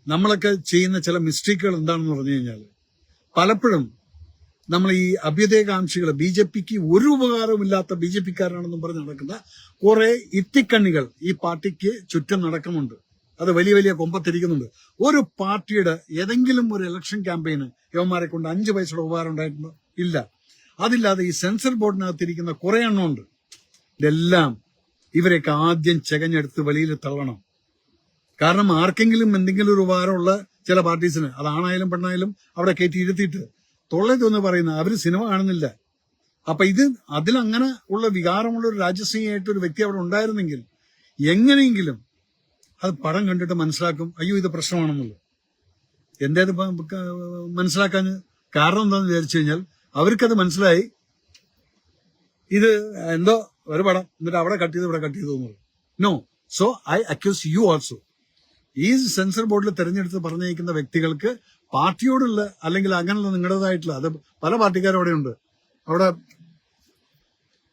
നമ്മളൊക്കെ ചെയ്യുന്ന ചില മിസ്റ്റേക്കുകൾ എന്താണെന്ന് പറഞ്ഞു കഴിഞ്ഞാൽ, പലപ്പോഴും നമ്മൾ ഈ അഭ്യുദയകാംക്ഷികൾ, BJP-ക്ക് ഒരു ഉപകാരമില്ലാത്ത BJP-ക്കാരാണെന്നും പറഞ്ഞ് നടക്കുന്ന കുറെ ഇത്തിക്കണ്ണികൾ ഈ പാർട്ടിക്ക് ചുറ്റും നടക്കുന്നുണ്ട്. അത് വലിയ വലിയ കൊമ്പത്തിരിക്കുന്നുണ്ട്. ഒരു പാർട്ടിയുടെ ഏതെങ്കിലും ഒരു ഇലക്ഷൻ ക്യാമ്പയിന് യവന്മാരെ കൊണ്ട് 5 പൈസയുടെ ഉപകാരം ഉണ്ടായിട്ടുണ്ടോ? ഇല്ല. അതില്ലാതെ ഈ സെൻസർ ബോർഡിനകത്തിരിക്കുന്ന കുറെ എണ്ണമുണ്ട്. ഇതെല്ലാം ഇവരെയൊക്കെ ആദ്യം ചെകഞ്ഞെടുത്ത് വെളിയിൽ തള്ളണം. കാരണം ആർക്കെങ്കിലും എന്തെങ്കിലും ഒരു ഉപകാരമുള്ള ചില പാർട്ടീസിന്, അതാണായാലും പെണ്ണായാലും, അവിടെ കയറ്റി ഇരുത്തിയിട്ട് തൊള്ളേതൊന്ന് പറയുന്ന അവര് സിനിമ കാണുന്നില്ല. അപ്പൊ അതിലങ്ങനെ ഉള്ള വികാരമുള്ള ഒരു രാജ്യസ്നേഹിയായിട്ട് ഒരു വ്യക്തി അവിടെ ഉണ്ടായിരുന്നെങ്കിൽ എങ്ങനെയെങ്കിലും അത് പടം കണ്ടിട്ട് മനസ്സിലാക്കും, അയ്യോ ഇത് പ്രശ്നമാണെന്നുള്ളത്. എന്തേത് മനസ്സിലാക്കാൻ കാരണം എന്താണെന്ന് വിചാരിച്ചു കഴിഞ്ഞാൽ, അവർക്കത് മനസ്സിലായി ഇത് എന്തോ ഒരു പടം, എന്നിട്ട് അവിടെ കട്ട് ചെയ്ത് ഇവിടെ കട്ട് ചെയ്തു എന്നുള്ളത്. No. So I accuse you also. ഈ സെൻസർ ബോർഡിൽ തെരഞ്ഞെടുത്ത് പറഞ്ഞിരിക്കുന്ന വ്യക്തികൾക്ക് പാർട്ടിയോടുള്ള, അല്ലെങ്കിൽ അങ്ങനെയുള്ള നിങ്ങളുടേതായിട്ടുള്ള, അത് പല പാർട്ടിക്കാരും അവിടെയുണ്ട്,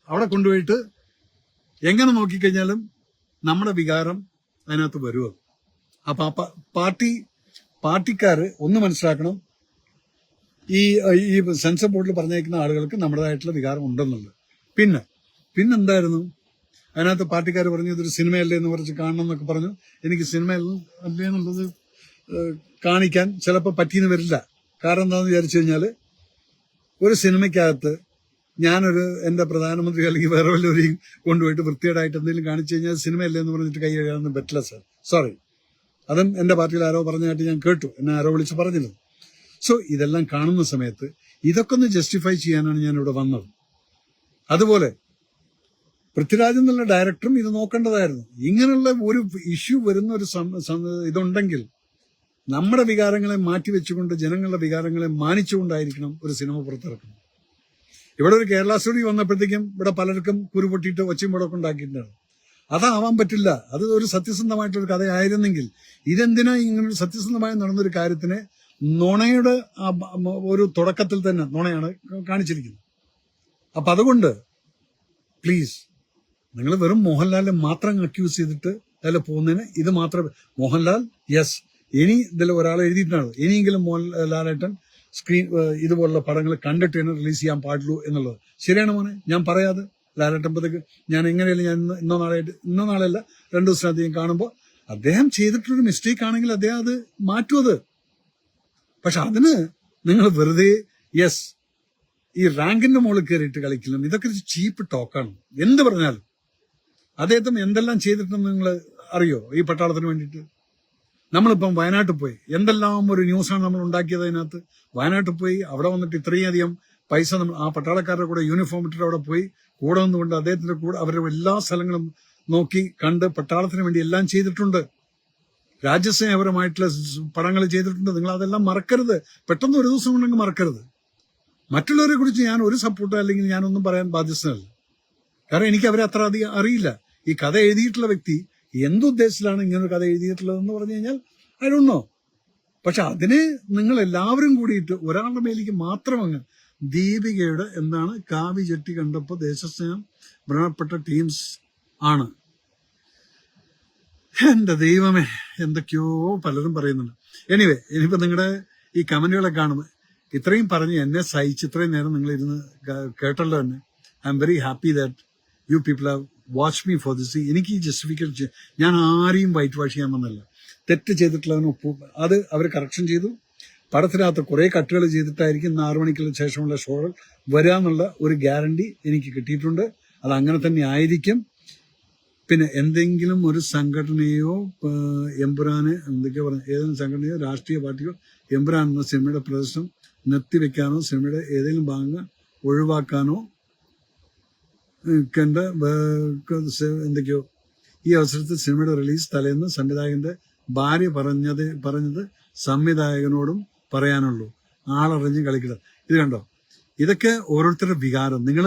അവിടെ കൊണ്ടുപോയിട്ട് എങ്ങനെ നോക്കിക്കഴിഞ്ഞാലും നമ്മുടെ വികാരം അതിനകത്ത് വരുമോ. അപ്പൊ പാർട്ടിക്കാര് ഒന്ന് മനസ്സിലാക്കണം, ഈ സെൻസർ ബോർഡിൽ പറഞ്ഞേക്കുന്ന ആളുകൾക്ക് നമ്മുടേതായിട്ടുള്ള വികാരം ഉണ്ടെന്നുള്ളത്. പിന്നെന്തായിരുന്നു അതിനകത്ത് പാർട്ടിക്കാർ പറഞ്ഞു ഇതൊരു സിനിമയല്ലേ എന്ന് പറഞ്ഞ് കാണണം എന്നൊക്കെ പറഞ്ഞു. എനിക്ക് സിനിമയല്ലേ എന്നുള്ളത് കാണിക്കാൻ ചിലപ്പോൾ പറ്റിയെന്ന് വരില്ല. കാരണം എന്താണെന്ന് വിചാരിച്ചു കഴിഞ്ഞാൽ, ഒരു സിനിമയ്ക്കകത്ത് എന്റെ പ്രധാനമന്ത്രി അല്ലെങ്കിൽ വേറെ വല്ലവരെയും കൊണ്ടുപോയിട്ട് വൃത്തികേടായിട്ട് എന്തെങ്കിലും കാണിച്ചു കഴിഞ്ഞാൽ സിനിമയല്ലേ എന്ന് പറഞ്ഞിട്ട് കൈ കഴുകാനൊന്നും പറ്റില്ല സാർ. സോറി. അതും എന്റെ പാർട്ടിയിൽ ആരോ പറഞ്ഞായിട്ട് ഞാൻ കേട്ടു, എന്നെ ആരോ വിളിച്ച് പറഞ്ഞിരുന്നു. സോ ഇതെല്ലാം കാണുന്ന സമയത്ത് ഇതൊക്കെ ഒന്ന് ജസ്റ്റിഫൈ ചെയ്യാനാണ് ഞാൻ ഇവിടെ വന്നത്. അതുപോലെ പൃഥ്വിരാജ് എന്നുള്ള ഡയറക്ടറും ഇത് നോക്കേണ്ടതായിരുന്നു. ഇങ്ങനെയുള്ള ഒരു ഇഷ്യൂ വരുന്ന ഒരു ഇതുണ്ടെങ്കിൽ നമ്മുടെ വികാരങ്ങളെ മാറ്റിവെച്ചുകൊണ്ട് ജനങ്ങളുടെ വികാരങ്ങളെ മാനിച്ചുകൊണ്ടായിരിക്കണം ഒരു സിനിമ പുറത്തിറക്കുന്നത്. ഇവിടെ ഒരു കേരള സ്റ്റോറി വന്നപ്പോഴത്തേക്കും ഇവിടെ പലർക്കും കുരുപൊട്ടിയിട്ട് ഒച്ചയും മുടക്കം ഉണ്ടാക്കിയിട്ടാണ്. അതാവാൻ പറ്റില്ല. അത് ഒരു സത്യസന്ധമായിട്ടൊരു കഥയായിരുന്നെങ്കിൽ, ഇതെന്തിനാ ഇങ്ങനൊരു സത്യസന്ധമായി നടന്നൊരു കാര്യത്തിനെ നുണയുടെ ഒരു തുടക്കത്തിൽ തന്നെ നുണയാണ് കാണിച്ചിരിക്കുന്നത്. അപ്പൊ അതുകൊണ്ട് പ്ലീസ്, നിങ്ങൾ വെറും മോഹൻലാലിനെ മാത്രം അക്യൂസ് ചെയ്തിട്ട് അതിൽ പോകുന്നതിന് ഇത് മാത്രമേ, മോഹൻലാൽ യെസ്, ഇനി ഇതിൽ ഒരാൾ എഴുതിയിട്ടാണ്, ഇനിയെങ്കിലും മോഹൻലാലേട്ടൻ ഇതുപോലുള്ള പടങ്ങൾ കണ്ടിട്ട് തന്നെ റിലീസ് ചെയ്യാൻ പാടുള്ളൂ എന്നുള്ളത് ശരിയാണ് മോനെ. ഞാൻ പറയാതെ ലാലേട്ടമ്പതക്ക് ഞാൻ എങ്ങനെയല്ല, ഞാൻ ഇന്നോ നാളെയല്ല 2 ദിവസത്തിനധികം കാണുമ്പോൾ അദ്ദേഹം ചെയ്തിട്ടൊരു മിസ്റ്റേക്ക് ആണെങ്കിൽ അദ്ദേഹം അത് മാറ്റുമത്. പക്ഷെ അതിന് നിങ്ങൾ വെറുതെ യെസ് ഈ റാങ്കിന്റെ മുകളിൽ കയറിയിട്ട് കളിക്കണം. ഇതൊക്കെ ചീപ്പ് ടോക്കാണ്. എന്ത് പറഞ്ഞാലും അദ്ദേഹത്തിന് എന്തെല്ലാം ചെയ്തിട്ടെന്ന് നിങ്ങൾ അറിയോ? ഈ പട്ടാളത്തിന് വേണ്ടിയിട്ട് നമ്മളിപ്പം വയനാട്ടിൽ പോയി എന്തെല്ലാം ഒരു ന്യൂസാണ് നമ്മൾ ഉണ്ടാക്കിയത്. അതിനകത്ത് വയനാട്ടിൽ പോയി അവിടെ വന്നിട്ട് ഇത്രയും അധികം പൈസ നമ്മൾ ആ പട്ടാളക്കാരുടെ കൂടെ യൂണിഫോം ഇട്ടിട്ട് അവിടെ പോയി കൂടെ നിന്നുകൊണ്ട് അദ്ദേഹത്തിന്റെ കൂടെ അവരുടെ എല്ലാ സ്ഥലങ്ങളും നോക്കി കണ്ട് പട്ടാളത്തിന് വേണ്ടി എല്ലാം ചെയ്തിട്ടുണ്ട്. രാജ്യസ്നേഹപരമായിട്ടുള്ള പടങ്ങൾ ചെയ്തിട്ടുണ്ട്. നിങ്ങൾ അതെല്ലാം മറക്കരുത്. പെട്ടെന്ന് ഒരു ദിവസം കൊണ്ടെങ്കിൽ മറക്കരുത്. മറ്റുള്ളവരെ കുറിച്ച് ഞാൻ ഒരു സപ്പോർട്ടോ അല്ലെങ്കിൽ ഞാനൊന്നും പറയാൻ ബാധ്യസ്ഥനല്ല. കാരണം എനിക്ക് അവരെ അത്ര അധികം അറിയില്ല. ഈ കഥ എഴുതിയിട്ടുള്ള വ്യക്തി എന്തുദ്ദേശത്തിലാണ് ഇങ്ങനൊരു കഥ എഴുതിയിട്ടുള്ളതെന്ന് പറഞ്ഞു കഴിഞ്ഞാൽ ഐ ഡോണ്ട് നോ. പക്ഷെ അതിനെ നിങ്ങൾ എല്ലാവരും കൂടിയിട്ട് ഒരാളുടെ മേലേക്ക് മാത്രം അങ്ങ് ദീപികയുടെ കാവി ചെട്ടി കണ്ടപ്പോൾ ദേശസ്നേഹം വ്രണപ്പെട്ട ടീംസ് ആണ്. എന്റെ ദൈവമേ, എന്തൊക്കെയോ പലരും പറയുന്നുണ്ട്. എനിവേ, ഇനിയിപ്പോ നിങ്ങളുടെ ഈ കമന്റുകളെ കാണുമ്പോൾ ഇത്രയും പറഞ്ഞ് എന്നെ സഹിച്ച് ഇത്രയും നേരം നിങ്ങൾ ഇരുന്ന് കേട്ടല്ലോ എന്നെ. I am very happy that you people have watch me for this. എനിക്ക് ഈ ജസ്റ്റിഫിക്കേഷൻ, ഞാൻ ആരെയും വൈറ്റ് വാഷ് ചെയ്യാൻ വന്നല്ല. തെറ്റ് ചെയ്തിട്ടുള്ളതിന് അത് അവർ കറക്ഷൻ ചെയ്തു. പടത്തിനകത്ത് കുറെ കട്ടുകൾ ചെയ്തിട്ടായിരിക്കും 6 മണിക്ക് ശേഷമുള്ള ഷോകൾ വരാന്നുള്ള ഒരു ഗ്യാരണ്ടി എനിക്ക് കിട്ടിയിട്ടുണ്ട്. അത് അങ്ങനെ തന്നെ ആയിരിക്കും. പിന്നെ എന്തെങ്കിലും ഒരു സംഘടനയോ എമ്പുരാന് എന്തൊക്കെയോ പറഞ്ഞു, ഏതെങ്കിലും സംഘടനയോ രാഷ്ട്രീയ പാർട്ടിയോ എമ്പുരാൻ എന്ന സിനിമയുടെ പ്രദർശനം നിർത്തിവെക്കാനോ സിനിമയുടെ ഏതെങ്കിലും ഭാഗങ്ങൾ ഒഴിവാക്കാനോ കണ്ട എന്തൊക്കെയോ. ഈ അവസരത്തിൽ സിനിമയുടെ റിലീസ് തലേന്ന് സംവിധായകന്റെ ഭാര്യ പറഞ്ഞത് സംവിധായകനോടും പറയാനുള്ളൂ, ആളറിഞ്ഞ് കളിക്കുക. ഇത് കണ്ടോ, ഇതൊക്കെ ഓരോരുത്തരുടെ വികാരം. നിങ്ങൾ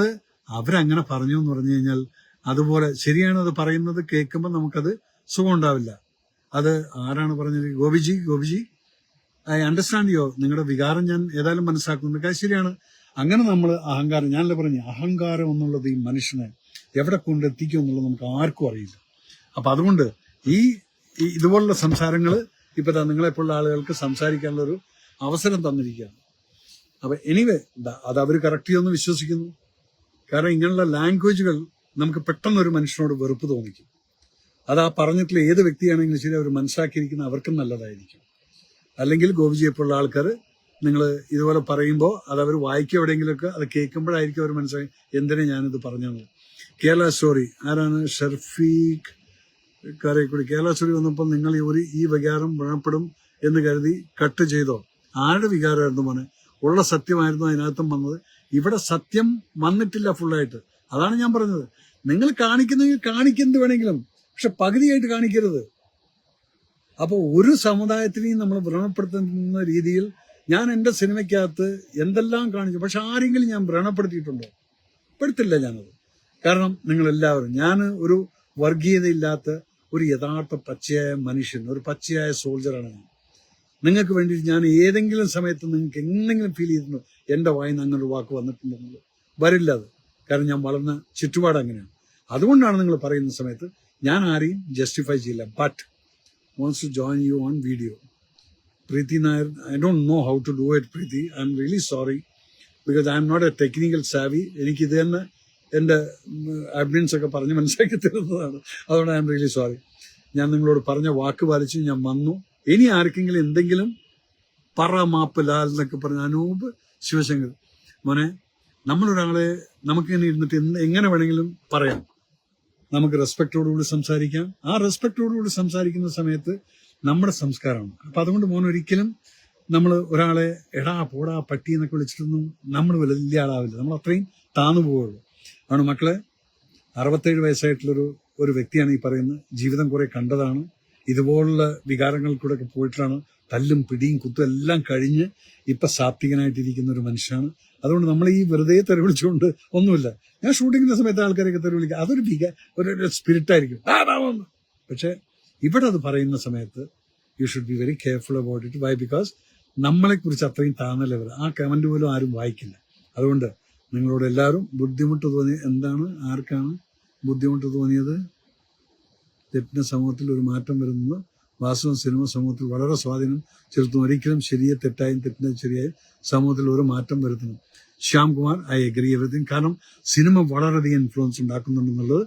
അവരങ്ങനെ പറഞ്ഞു എന്ന് പറഞ്ഞു കഴിഞ്ഞാൽ അതുപോലെ ശരിയാണ്. അത് പറയുന്നത് കേൾക്കുമ്പോൾ നമുക്കത് സുഖം ഉണ്ടാവില്ല. അത് ആരാണ് പറഞ്ഞത്? ഗോപിജി ഐ അണ്ടർസ്റ്റാൻഡ് യോ, നിങ്ങളുടെ വികാരം ഞാൻ ഏതായാലും മനസ്സിലാക്കുന്നുണ്ട്. കാര്യം ശരിയാണ്. അങ്ങനെ നമ്മൾ അഹങ്കാരം, ഞാനല്ലേ പറഞ്ഞു, അഹങ്കാരം എന്നുള്ളത് ഈ മനുഷ്യനെ എവിടെ കൊണ്ടെത്തിക്കും എന്നുള്ളത് നമുക്ക് ആർക്കും അറിയില്ല. അപ്പൊ അതുകൊണ്ട് ഈ ഇതുപോലുള്ള സംസാരങ്ങൾ ഇപ്പൊ നിങ്ങളെപ്പോലുള്ള ആളുകൾക്ക് സംസാരിക്കാനുള്ള ഒരു അവസരം തന്നിരിക്കുകയാണ്. അപ്പൊ എനിവേ, അത് അവർ കറക്റ്റ് ചെയ്യുമെന്ന് വിശ്വസിക്കുന്നു. കാരണം ഇങ്ങനെയുള്ള ലാംഗ്വേജുകൾ നമുക്ക് പെട്ടെന്ന് ഒരു മനുഷ്യനോട് വെറുപ്പ് തോന്നിക്കും. അത് ആ പറഞ്ഞിട്ടുള്ള ഏത് വ്യക്തിയാണെങ്കിലും ശരി, അവർ മനസ്സിലാക്കിയിരിക്കുന്ന അവർക്കും നല്ലതായിരിക്കും. അല്ലെങ്കിൽ ഗോപിജിയെപ്പോലുള്ള ആൾക്കാർ നിങ്ങൾ ഇതുപോലെ പറയുമ്പോൾ അത് അവർ വായിക്കുക എവിടെയെങ്കിലുമൊക്കെ അത് കേൾക്കുമ്പോഴായിരിക്കും അവർ മനസ്സിലാക്കി എന്തിനാ ഞാനിത് പറഞ്ഞത്. കേരള സ്റ്റോറി ആരാണ്? ഷർഫീഖ് കാരേക്കുടി. കേരള സ്റ്റോറി വന്നപ്പോൾ നിങ്ങൾ ഈ വികാരം വ്രണപ്പെടും എന്ന് കരുതി കട്ട് ചെയ്തോ? ആരുടെ വികാരമായിരുന്നു മോനെ? ഉള്ള സത്യമായിരുന്നു അതിനകത്തും വന്നത്. ഇവിടെ സത്യം വന്നിട്ടില്ല ഫുള്ളായിട്ട്. അതാണ് ഞാൻ പറഞ്ഞത്. നിങ്ങൾ കാണിക്കുന്നെങ്കിൽ കാണിക്കുന്നത് വേണമെങ്കിലും, പക്ഷെ പകുതിയായിട്ട് കാണിക്കരുത്. അപ്പോൾ ഒരു സമുദായത്തിനെയും നമ്മൾ വ്രണപ്പെടുത്തുന്ന രീതിയിൽ ഞാൻ എൻ്റെ സിനിമയ്ക്കകത്ത് എന്തെല്ലാം കാണിച്ചു, പക്ഷെ ആരെങ്കിലും ഞാൻ വ്രണപ്പെടുത്തിയിട്ടുണ്ടോ? പെടുത്തില്ല ഞാനത്. കാരണം നിങ്ങളെല്ലാവരും, ഞാൻ ഒരു വർഗീയതയില്ലാത്ത ഒരു യഥാർത്ഥ പച്ചയായ മനുഷ്യൻ, ഒരു പച്ചയായ സോൾജറാണ് ഞാൻ. നിങ്ങൾക്ക് വേണ്ടി ഞാൻ ഏതെങ്കിലും സമയത്ത് നിങ്ങൾക്ക് എന്തെങ്കിലും ഫീൽ ചെയ്തിട്ടുണ്ടോ എൻ്റെ വായിന്ന് അങ്ങനെ ഒരു വാക്ക് വന്നിട്ടുണ്ടെന്നുള്ളത്? വരില്ല അത്. കാരണം ഞാൻ വളർന്ന ചുറ്റുപാട് അങ്ങനെയാണ്. അതുകൊണ്ടാണ് നിങ്ങൾ പറയുന്ന സമയത്ത് ഞാൻ ആരെയും ജസ്റ്റിഫൈ ചെയ്യില്ല. But wants to join you on video. Preeti Nair, I don't know how to do it, Preeti. I'm really sorry because I'm not a technical savvy. എനിക്ക് ഇത് തന്നെ എൻ്റെ അഡ്മിൻസ് ഒക്കെ പറഞ്ഞ് മനസ്സിലാക്കി തരുന്നതാണ്. അതുകൊണ്ട് ഐ എം റിയലി സോറി. ഞാൻ നിങ്ങളോട് പറഞ്ഞ വാക്ക് പാലിച്ച് ഞാൻ വന്നു. ഇനി ആർക്കെങ്കിലും എന്തെങ്കിലും മാപ്പ് ലാൽ എന്നൊക്കെ പറഞ്ഞ അനൂപ് ശിവശങ്കർ, മോനെ, നമ്മളൊരാളെ നമുക്കിങ്ങനെ ഇരുന്നിട്ട് എങ്ങനെ വേണമെങ്കിലും പറയാം. നമുക്ക് റെസ്പെക്റ്റോടുകൂടി സംസാരിക്കാം. ആ റെസ്പെക്റ്റോടുകൂടി സംസാരിക്കുന്ന സമയത്ത് നമ്മുടെ സംസ്കാരമാണ്. അപ്പൊ അതുകൊണ്ട് ഒരിക്കലും നമ്മൾ ഒരാളെ എടാ പോടാ പട്ടി എന്നൊക്കെ വിളിച്ചിട്ടൊന്നും നമ്മൾ വലിയ ആളാവില്ല. നമ്മൾ അത്രയും താന്നു പോവുള്ളൂ. ആണ് മക്കളെ, 67 വയസ്സായിട്ടുള്ളൊരു വ്യക്തിയാണ് ഈ പറയുന്നത്. ജീവിതം കുറെ കണ്ടതാണ്. ഇതുപോലുള്ള വികാരങ്ങൾ കൂടെ ഒക്കെ പോയിട്ടാണ്. തല്ലും പിടിയും കുത്തും എല്ലാം കഴിഞ്ഞ് ഇപ്പൊ സാത്വികനായിട്ടിരിക്കുന്ന ഒരു മനുഷ്യനാണ്. അതുകൊണ്ട് നമ്മൾ ഈ വെറുതെ തെറി വിളിച്ചുകൊണ്ട് ഒന്നുമില്ല. ഞാൻ ഷൂട്ടിങ്ങിന്റെ സമയത്ത് ആൾക്കാരൊക്കെ തെറി വിളിക്കുക, അതൊരു ഒരു സ്പിരിറ്റ് ആയിരിക്കും. പക്ഷെ ഇവിടെ അത് പറയുന്ന സമയത്ത് you should be very careful about it. Why? Because നമ്മളെ കുറിച്ച് അത്രയും താഴ്ന്ന ലെവൽ ആ കമന്റ് പോലും ആരും വായിക്കില്ല. അതുകൊണ്ട് നിങ്ങളോട് എല്ലാവരും ബുദ്ധിമുട്ട് തോന്നി, എന്താണ് ആർക്കാണ് ബുദ്ധിമുട്ട് തോന്നിയത്? തെറ്റിന്റെ സമൂഹത്തിൽ ഒരു മാറ്റം വരുന്നത് വാസ്തവം സിനിമ സമൂഹത്തിൽ വളരെ സ്വാധീനം ചെലുത്തും. ഒരിക്കലും ശരിയെ തെറ്റായും തെറ്റിനെ ശരിയായും സമൂഹത്തിൽ ഒരു മാറ്റം വരുത്തുന്നു. Shyam Kumar, I agree everything. കാരണം സിനിമ വളരെയധികം ഇൻഫ്ലുവൻസ് ഉണ്ടാക്കുന്നുണ്ടെന്നുള്ളത്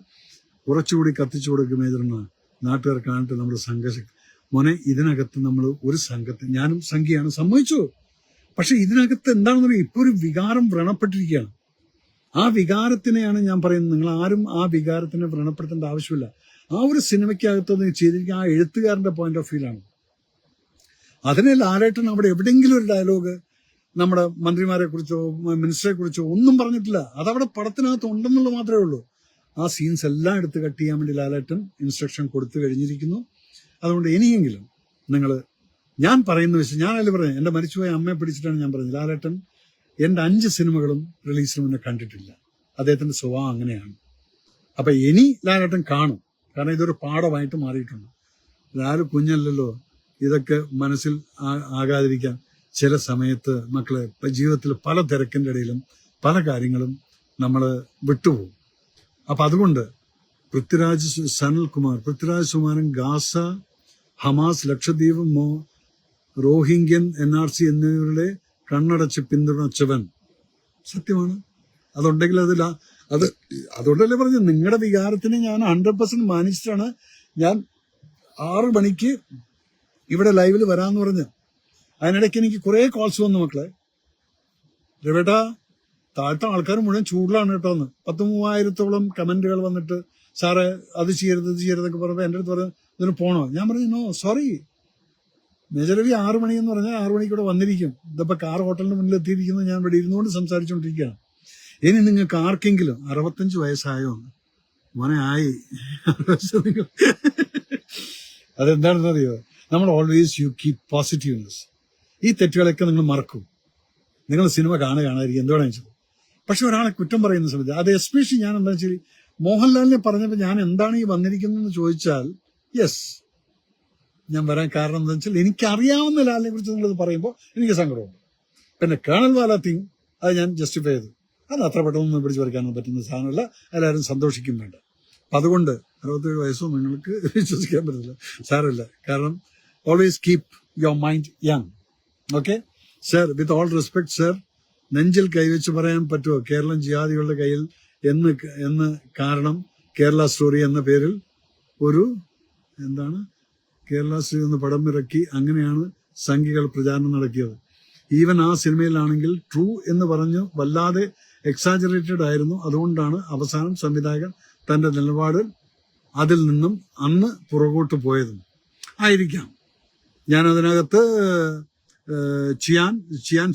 കുറച്ചുകൂടി കത്തിച്ചു കൊടുക്കുക മേജറാണ്. നാട്ടുകാർ കാണട്ടെ നമ്മുടെ സംഘശക്തി. മോനെ, ഇതിനകത്ത് നമ്മൾ ഒരു സംഘത്തെ, ഞാനും സംഖ്യയാണ്, സമ്മതിച്ചു. പക്ഷെ ഇതിനകത്ത് എന്താണെന്ന് പറയുക, ഇപ്പൊ ഒരു വികാരം വ്രണപ്പെട്ടിരിക്കുകയാണ്. ആ വികാരത്തിനെയാണ് ഞാൻ പറയുന്നത്. നിങ്ങൾ ആരും ആ വികാരത്തിനെ വ്രണപ്പെടുത്തേണ്ട ആവശ്യമില്ല. ആ ഒരു സിനിമയ്ക്കകത്ത് ചെയ്തിരിക്കുന്ന ആ എഴുത്തുകാരന്റെ പോയിന്റ് ഓഫ് വ്യൂലാണ്. അതിനെ ലാലേട്ടൻ അവിടെ എവിടെയെങ്കിലും ഒരു ഡയലോഗ് നമ്മുടെ മന്ത്രിമാരെ കുറിച്ചോ മിനിസ്റ്ററെ കുറിച്ചോ ഒന്നും പറഞ്ഞിട്ടില്ല. അതവിടെ പടത്തിനകത്ത് ഉണ്ടെന്നുള്ളത് മാത്രമേ ഉള്ളൂ. ആ സീൻസ് എല്ലാം എടുത്ത് കട്ട് ചെയ്യാൻ വേണ്ടി ലാലേട്ടൻ ഇൻസ്ട്രക്ഷൻ കൊടുത്തു കഴിഞ്ഞിരിക്കുന്നു. അതുകൊണ്ട് ഇനിയെങ്കിലും നിങ്ങൾ, ഞാൻ പറയുന്ന വിഷയം ഞാനല്ലേ പറയാം, എന്റെ മരിച്ചുപോയ അമ്മയെ പിടിച്ചിട്ടാണ് ഞാൻ പറയുന്നത്. ലാലേട്ടൻ എന്റെ 5 സിനിമകളും റിലീസിന് മുന്നേ കണ്ടിട്ടില്ല. അദ്ദേഹത്തിന്റെ സ്വഭാവം അങ്ങനെയാണ്. അപ്പൊ ഇനി ലാലേട്ടൻ കാണും. കാരണം ഇതൊരു പാഠമായിട്ട് മാറിയിട്ടുണ്ട്. ലാല് കുഞ്ഞല്ലല്ലോ, ഇതൊക്കെ മനസ്സിൽ ആകാതിരിക്കാൻ ചില സമയത്ത് മക്കളെ ജീവിതത്തിൽ പല തിരക്കിന്റെ ഇടയിലും പല കാര്യങ്ങളും നമ്മൾ വിട്ടുപോകും. അപ്പൊ അതുകൊണ്ട് സനൽകുമാർ, പൃഥ്വിരാജ് സുകുമാരൻ ഗാസ, ഹമാസ്, ലക്ഷദ്വീപ്, റോഹിംഗ്യൻ, NRC എന്നിവരുടെ കണ്ണടച്ച് പിന്തുണച്ചവൻ. സത്യമാണ്. അതുണ്ടെങ്കിൽ അതുകൊണ്ടല്ലേ പറഞ്ഞു, നിങ്ങളുടെ വികാരത്തിന് ഞാൻ 100% മാനിച്ചിട്ടാണ് ഞാൻ 6 മണിക്ക് ഇവിടെ ലൈവിൽ വരാമെന്ന് പറഞ്ഞു. അതിനിടയ്ക്ക് എനിക്ക് കുറെ കോൾസ് വന്നു, മക്കളെ രവേട്ടാ താഴത്തെ ആൾക്കാർ മുഴുവൻ ചൂടിലാണ് കേട്ടോ എന്ന്. 10,000-3000 കമന്റുകൾ വന്നിട്ട് സാറേ അത് ചെയ്യരുത് ഇത് ചെയ്യരുതൊക്കെ പറഞ്ഞപ്പോൾ എൻ്റെ അടുത്ത് പറഞ്ഞു ഇതിന് പോണോ. ഞാൻ പറഞ്ഞു നോ സോറി, മേജർ രവി 6 മണി എന്ന് പറഞ്ഞാൽ 6 മണിക്ക് ഇവിടെ വന്നിരിക്കും. ഇതിപ്പോ കാർ ഹോട്ടലിന് മുന്നിൽ എത്തിയിരിക്കുന്നത് ഞാൻ ഇവിടെ ഇരുന്നുകൊണ്ട് സംസാരിച്ചുകൊണ്ടിരിക്കുകയാണ്. ഇനി നിങ്ങൾക്ക് ആർക്കെങ്കിലും 65 വയസ്സായോ മോനെ ആയി അതെന്താണെന്ന് അറിയോ, നമ്മൾ ഓൾവേസ് യു കീപ് പോസിറ്റീവ്നെസ്. ഈ തെറ്റുകളൊക്കെ നിങ്ങൾ മറക്കും. നിങ്ങൾ സിനിമ കാണാതിരിക്കും എന്തുവേണം വെച്ചത്. പക്ഷെ ഒരാളെ കുറ്റം പറയുന്ന സമയത്ത് അത് എസ്പെഷ്യലി ഞാൻ എന്താ വെച്ചാൽ മോഹൻലാലിനെ പറഞ്ഞപ്പോൾ ഞാൻ എന്താണ് ഈ വന്നിരിക്കുന്നതെന്ന് ചോദിച്ചാൽ യെസ് ഞാൻ വരാൻ കാരണം എന്താ വെച്ചാൽ എനിക്കറിയാവുന്ന ലാലിനെ കുറിച്ച് നിങ്ങളിത് പറയുമ്പോൾ എനിക്ക് സങ്കടമുണ്ട്. പിന്നെ കേണൽ വാല തിങ് അത് ഞാൻ ജസ്റ്റിഫൈ ചെയ്തു. അത് അത്ര പെട്ടെന്ന് പിടിച്ചു പറിക്കാനൊന്നും പറ്റുന്ന സാധനമല്ല, എല്ലാവരും സന്തോഷിക്കും വേണ്ട. അപ്പം അതുകൊണ്ട് 67 വയസ്സും നിങ്ങൾക്ക് വിശ്വസിക്കാൻ പറ്റില്ല, സാരമില്ല. കാരണം always keep your mind young. Okay sir, with all respect sir, നെഞ്ചിൽ കൈവച്ച് പറയാൻ പറ്റുമോ കേരളം ജിഹാദികളുടെ കയ്യിൽ എന്ന് കാരണം കേരള സ്റ്റോറി എന്ന പേരിൽ ഒരു കേരള സ്റ്റോറി എന്ന പടം ഇറക്കി, അങ്ങനെയാണ് സംഘികൾ പ്രചാരണം നടത്തിയത്. ഈവൻ ആ സിനിമയിലാണെങ്കിൽ ട്രൂ എന്ന് പറഞ്ഞു വല്ലാതെ എക്സാജറേറ്റഡ് ആയിരുന്നു. അതുകൊണ്ടാണ് അവസാനം സംവിധായകൻ തന്റെ നിലപാടിൽ അതിൽ നിന്നും അന്ന് പുറകോട്ട് പോയതും ആയിരിക്കാം. ഞാൻ അതിനകത്ത് Chiyaan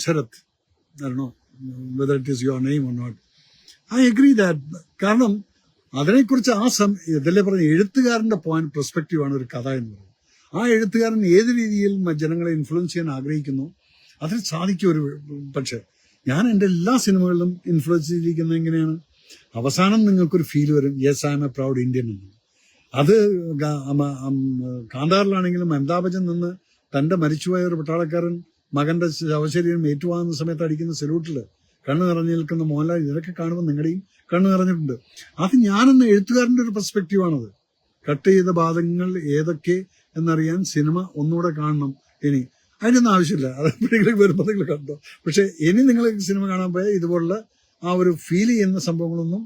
Sarath, I don't know whether it is your name or not. I agree that. കാരണം അതിനെക്കുറിച്ച് ഇതല്ലേ പറഞ്ഞ എഴുത്തുകാരന്റെ പോയിന്റ് പെർസ്പെക്റ്റീവാണ് ഒരു കഥ എന്ന് പറയുന്നത്. ആ എഴുത്തുകാരൻ ഏത് രീതിയിൽ ജനങ്ങളെ ഇൻഫ്ലുവൻസ് ചെയ്യാൻ ആഗ്രഹിക്കുന്നു അതിന് സാധിക്കും. പക്ഷെ ഞാൻ എൻ്റെ എല്ലാ സിനിമകളിലും ഇൻഫ്ലുവൻസ് ചെയ്തിരിക്കുന്നത് എങ്ങനെയാണ്, അവസാനം നിങ്ങൾക്കൊരു ഫീൽ വരും yes I M A proud Indian എന്ന്. അത് കാന്താറിലാണെങ്കിലും അമിതാഭ് ബച്ചൻ നിന്ന് തന്റെ മരിച്ചുപോയ ഒരു പട്ടാളക്കാരൻ മകന്റെ ശവശരീരം ഏറ്റുവാങ്ങുന്ന സമയത്ത് അടിക്കുന്ന സല്യൂട്ടില് കണ്ണു നിറഞ്ഞു നിൽക്കുന്ന മോഹൻലാൽ, ഇതൊക്കെ കാണുമ്പോൾ നിങ്ങളുടെയും കണ്ണു നിറഞ്ഞിട്ടുണ്ട്. അത് ഞാനെന്ന എഴുത്തുകാരന്റെ ഒരു പെർസ്പെക്റ്റീവാണത്. കട്ട് ചെയ്ത ഭാഗങ്ങൾ ഏതൊക്കെ എന്നറിയാൻ സിനിമ ഒന്നുകൂടെ കാണണം. ഇനി അതിനൊന്നും ആവശ്യമില്ല, അത് എപ്പോഴെങ്കിലും വരുമ്പോൾ നിങ്ങൾ കണ്ടോ. പക്ഷെ ഇനി നിങ്ങൾ സിനിമ കാണാൻ പോയാൽ ഇതുപോലുള്ള ആ ഒരു ഫീൽ ചെയ്യുന്ന സംഭവങ്ങളൊന്നും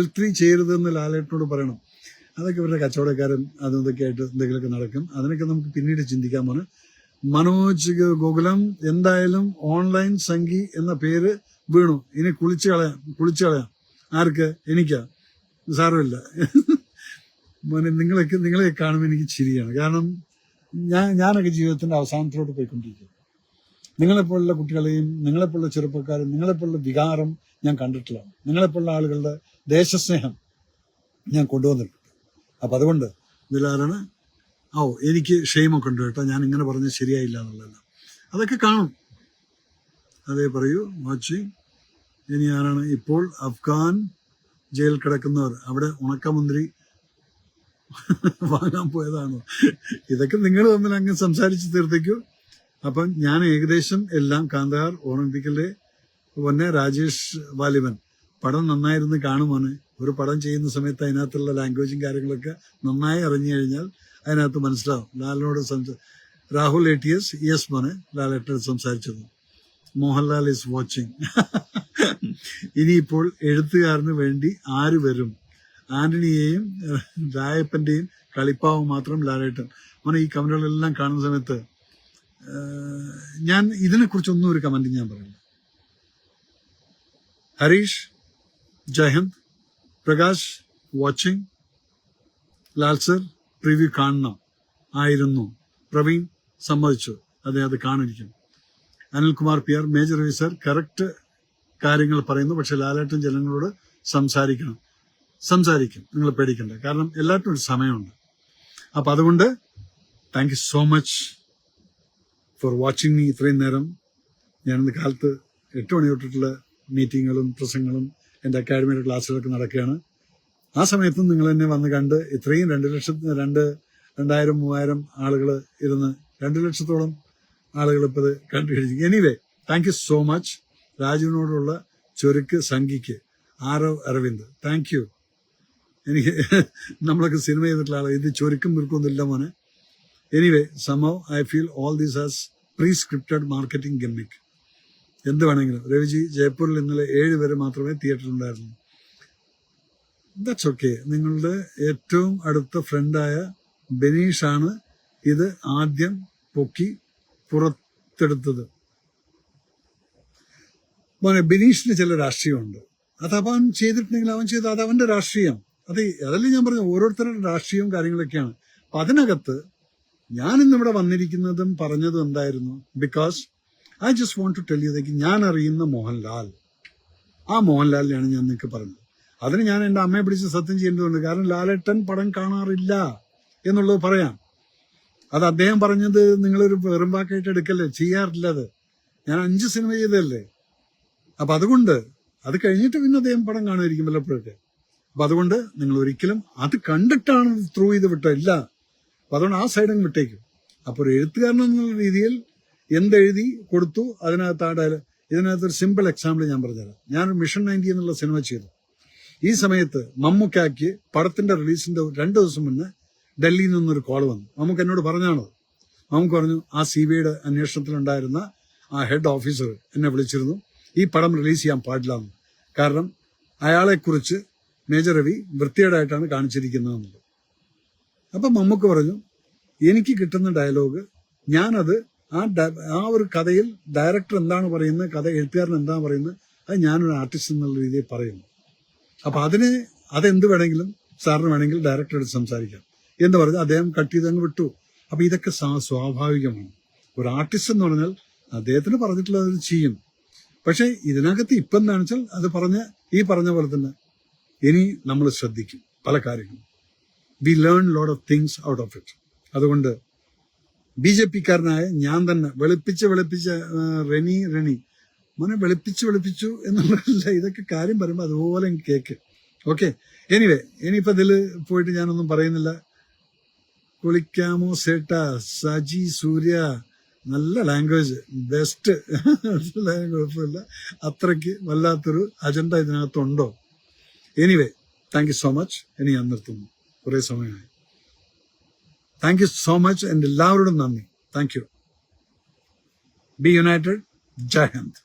L3 ചെയ്യരുതെന്ന് ലാലേട്ടനോട് പറയണം. അതൊക്കെ ഇവരുടെ കച്ചവടക്കാരും അതും ഇതൊക്കെ ആയിട്ട് എന്തെങ്കിലുമൊക്കെ നടക്കും. അതിനൊക്കെ നമുക്ക് പിന്നീട് ചിന്തിക്കാൻ പോണ്. മനോജ് ഗോകുലം, എന്തായാലും ഓൺലൈൻ സംഗി എന്ന പേര് വീണു, ഇനി കുളിച്ചു കളയാം. ആർക്ക്? എനിക്കാ? സാരമില്ല. നിങ്ങളെ കാണുമ്പോൾ എനിക്ക് ചിരിയാണ്. കാരണം ഞാനൊക്കെ ജീവിതത്തിന്റെ അവസാനത്തിലോട്ട് പോയിക്കൊണ്ടിരിക്കും. നിങ്ങളെപ്പോലുള്ള കുട്ടികളെയും നിങ്ങളെപ്പോലുള്ള ചെറുപ്പക്കാരും നിങ്ങളെപ്പോലുള്ള വികാരം ഞാൻ കണ്ടിട്ടില്ല. നിങ്ങളെപ്പോലുള്ള ആളുകളുടെ ദേശസ്നേഹം ഞാൻ കൊണ്ടുവന്നിട്ടുണ്ട്. അപ്പൊ അതുകൊണ്ട് ഇതിലാരാണ് എനിക്ക് ഷെയിമൊക്കെ ഉണ്ട് കേട്ടോ, ഞാൻ ഇങ്ങനെ പറഞ്ഞത് ശരിയായില്ല എന്നുള്ളതല്ല. അതൊക്കെ കാണും. അതേ പറയൂ. വാച്ചിങ്. ഇനി ആരാണ്? ഇപ്പോൾ അഫ്ഗാൻ ജയിൽ കിടക്കുന്നവർ അവിടെ ഉണക്കമന്ത്രി വാങ്ങാൻ പോയതാണോ? ഇതൊക്കെ നിങ്ങൾ തമ്മിൽ അങ്ങ് സംസാരിച്ച് തീർത്തേക്കൂ. അപ്പം ഞാൻ ഏകദേശം എല്ലാം കാന്താർ, ഓർമ്മിപ്പിക്കലെ പൊന്നെ രാജേഷ് വാലിബൻ പടം നന്നായിരുന്നു കാണുമോനെ. ഒരു പടം ചെയ്യുന്ന സമയത്ത് അതിനകത്തുള്ള ലാംഗ്വേജും കാര്യങ്ങളൊക്കെ നന്നായി അറിഞ്ഞു കഴിഞ്ഞാൽ അതിനകത്ത് മനസ്സിലാവും. ലാലിനോട് രാഹുൽ ATS യെസ് മോനെ, ലാലേട്ടനോട് സംസാരിച്ചത്. Mohanlal is watching. ഇനിയിപ്പോൾ എഴുത്തുകാരന് വേണ്ടി ആര് വരും? ആന്റണിയെയും രായപ്പന്റെയും കളിപ്പാവ് മാത്രം ലാലേട്ടൻ. മോനെ, ഈ കമന്റുകളെല്ലാം കാണുന്ന സമയത്ത് ഞാൻ ഇതിനെക്കുറിച്ചൊന്നും ഒരു കമന്റ് ഞാൻ പറയില്ല. Harish, Jai Hind. Prakash watching. Lal sir preview കാണണം ആയിരുന്നു. പ്രവീൺ സമ്മതിച്ചു, അതെ അത് കാണിരിക്കും. Anilkumar PR, major Ravi sir correct കാര്യങ്ങൾ പറയുന്നു. പക്ഷെ ലാലേട്ടൻ ജനങ്ങളോട് സംസാരിക്കും. നിങ്ങൾ പേടിക്കണ്ട, കാരണം എല്ലാവർക്കും ഒരു സമയമുണ്ട്. അപ്പൊ അതുകൊണ്ട് thank you so much for watching me. ഇത്രയും നേരം ഞാനിന്ന് കാലത്ത് 8 മണി തൊട്ടിട്ടുള്ള മീറ്റിങ്ങുകളും പ്രസംഗങ്ങളും എൻ്റെ അക്കാഡമിയുടെ ക്ലാസ്സുകളൊക്കെ നടക്കുകയാണ്. ആ സമയത്തും നിങ്ങൾ എന്നെ വന്ന് കണ്ട് ഇത്രയും 2,000-3,000 ആളുകൾ ഇരുന്ന് 2 ലക്ഷത്തോളം ആളുകൾ ഇപ്പോൾ ഇത് കണ്ടു കഴിഞ്ഞു. Anyway thank you so much. രാജുവിനോടുള്ള ചൊരുക്ക് സംഖ്യയ്ക്ക് ആരവ് അരവിന്ദ് താങ്ക് യു. എനിക്ക് നമ്മളൊക്കെ സിനിമ ചെയ്തിട്ടുള്ള ആളെ ഇത് ചൊരുക്കും മുറുക്കൊന്നും ഇല്ല മോനെ. Anyway somehow I feel all this as pre-scripted marketing gimmick. എന്ത് വേണമെങ്കിലും. രവിജി, ജയ്പൂരിൽ ഇന്നലെ 7 പേര് മാത്രമേ തിയേറ്ററിലുണ്ടായിരുന്നു. That's okay. നിങ്ങളുടെ ഏറ്റവും അടുത്ത ഫ്രണ്ടായ ബെനീഷാണ് ഇത് ആദ്യം പൊക്കി പുറത്തെടുത്തത്. മോനെ, ബിനീഷിന് ചില രാഷ്ട്രീയമുണ്ട്. അത് അവൻ ചെയ്തിട്ടുണ്ടെങ്കിൽ അവൻ ചെയ്ത് അത് അവന്റെ രാഷ്ട്രീയം. അതല്ലേ ഞാൻ പറഞ്ഞു, ഓരോരുത്തരുടെ രാഷ്ട്രീയവും കാര്യങ്ങളൊക്കെയാണ്. അപ്പൊ അതിനകത്ത് ഞാൻ ഇന്നിവിടെ വന്നിരിക്കുന്നതും പറഞ്ഞതും എന്തായിരുന്നു? Because I just want to tell you that ഞാൻ അറിയുന്ന മോഹൻലാൽ, ആ മോഹൻലാലിനെയാണ് ഞാൻ നിങ്ങൾക്ക് പറഞ്ഞത്. അതിന് ഞാൻ എന്റെ അമ്മയെ പിടിച്ച് സത്യം ചെയ്യേണ്ടതുണ്ട്. കാരണം ലാലേട്ടൻ പടം കാണാറില്ല എന്നുള്ളത് പറയാം. അത് അദ്ദേഹം പറഞ്ഞത് നിങ്ങളൊരു വെറും വാക്കായിട്ട് എടുക്കല്ലേ, ചെയ്യാറില്ല. അത് ഞാൻ 5 സിനിമ ചെയ്തതല്ലേ. അപ്പൊ അതുകൊണ്ട് അത് കഴിഞ്ഞിട്ട് പിന്നെ അദ്ദേഹം പടം കാണുമായിരിക്കും വല്ലപ്പോഴൊക്കെ. അപ്പൊ അതുകൊണ്ട് നിങ്ങൾ ഒരിക്കലും അത് കണ്ടിട്ടാണ് ത്രൂ ചെയ്ത് വിട്ടില്ല. അപ്പൊ അതുകൊണ്ട് ആ സൈഡും വിട്ടേക്കും. അപ്പൊ ഒരു എഴുത്തുകാരൻ എന്നുള്ള രീതിയിൽ എന്തെഴുതി കൊടുത്തു അതിനകത്ത് ഇതിനകത്തൊരു സിമ്പിൾ എക്സാമ്പിൾ ഞാൻ പറഞ്ഞുതരാം. ഞാനൊരു മിഷൻ 90 എന്നുള്ള സിനിമ ചെയ്തു. ഈ സമയത്ത് മമ്മൂക്കാക്ക് പടത്തിന്റെ റിലീസിന്റെ 2 ദിവസം മുന്നേ ഡൽഹിയിൽ നിന്നൊരു കോൾ വന്നു. മമ്മൂക്ക എന്നോട് പറഞ്ഞാണോ? മമ്മൂക്ക പറഞ്ഞു, ആ CBIയുടെ അന്വേഷണത്തിലുണ്ടായിരുന്ന ആ ഹെഡ് ഓഫീസർ എന്നെ വിളിച്ചിരുന്നു, ഈ പടം റിലീസ് ചെയ്യാൻ പാടില്ലെന്ന്. കാരണം അയാളെക്കുറിച്ച് മേജർ രവി വൃത്തികേടായിട്ടാണ് കാണിച്ചിരിക്കുന്നതെന്നുള്ളത്. അപ്പം മമ്മൂക്ക പറഞ്ഞു, എനിക്ക് കിട്ടുന്ന ഡയലോഗ് ഞാനത് ആ ഒരു കഥയിൽ ഡയറക്ടർ എന്താണ് പറയുന്നത്, കഥ എഴുത്തുകാരൻ എന്താണ് പറയുന്നത്, അത് ഞാനൊരു ആർട്ടിസ്റ്റ് എന്നുള്ള രീതിയിൽ പറയുന്നു. അപ്പൊ അതെന്ത് വേണമെങ്കിലും സാറിന് വേണമെങ്കിൽ ഡയറക്ടർ എടുത്ത് സംസാരിക്കാം എന്ന് പറഞ്ഞ് അദ്ദേഹം കട്ട് ചെയ്ത് അങ്ങ് വിട്ടു. അപ്പൊ ഇതൊക്കെ സ്വാഭാവികമാണ്. ഒരു ആർട്ടിസ്റ്റ് എന്ന് പറഞ്ഞാൽ അദ്ദേഹത്തിന് പറഞ്ഞിട്ടുള്ളത് അത് ചെയ്യും. പക്ഷെ ഇതിനകത്ത് ഇപ്പം എന്താണെന്ന് വെച്ചാൽ അത് പറഞ്ഞ പോലെ തന്നെ ഇനി നമ്മൾ ശ്രദ്ധിക്കും പല കാര്യങ്ങളും. We learn lot of things out of it. അതുകൊണ്ട് BJP-കാരനായ ഞാൻ തന്നെ വെളുപ്പിച്ച റെനി മോനെ വെളുപ്പിച്ചു എന്നുള്ളതല്ല, ഇതൊക്കെ കാര്യം പറയുമ്പോൾ അതുപോലെ കേക്ക്. ഓക്കെ, എനിവേ ഇനിയിപ്പോ ഇതിൽ പോയിട്ട് ഞാനൊന്നും പറയുന്നില്ല. കുളിക്കാമോ സേട്ടാ, സജി സൂര്യ, നല്ല ലാംഗ്വേജ്, ബെസ്റ്റ്. കുഴപ്പമില്ല, അത്രയ്ക്ക് വല്ലാത്തൊരു അജണ്ട ഇതിനകത്തുണ്ടോ? Anyway thank you so much. ഇനി ഞാൻ നിർത്തുന്നു, കുറേ സമയമായി. Thank you so much. എൻ്റെ എല്ലാവരോടും നന്ദി. Thank you. Be united. Jai Hind.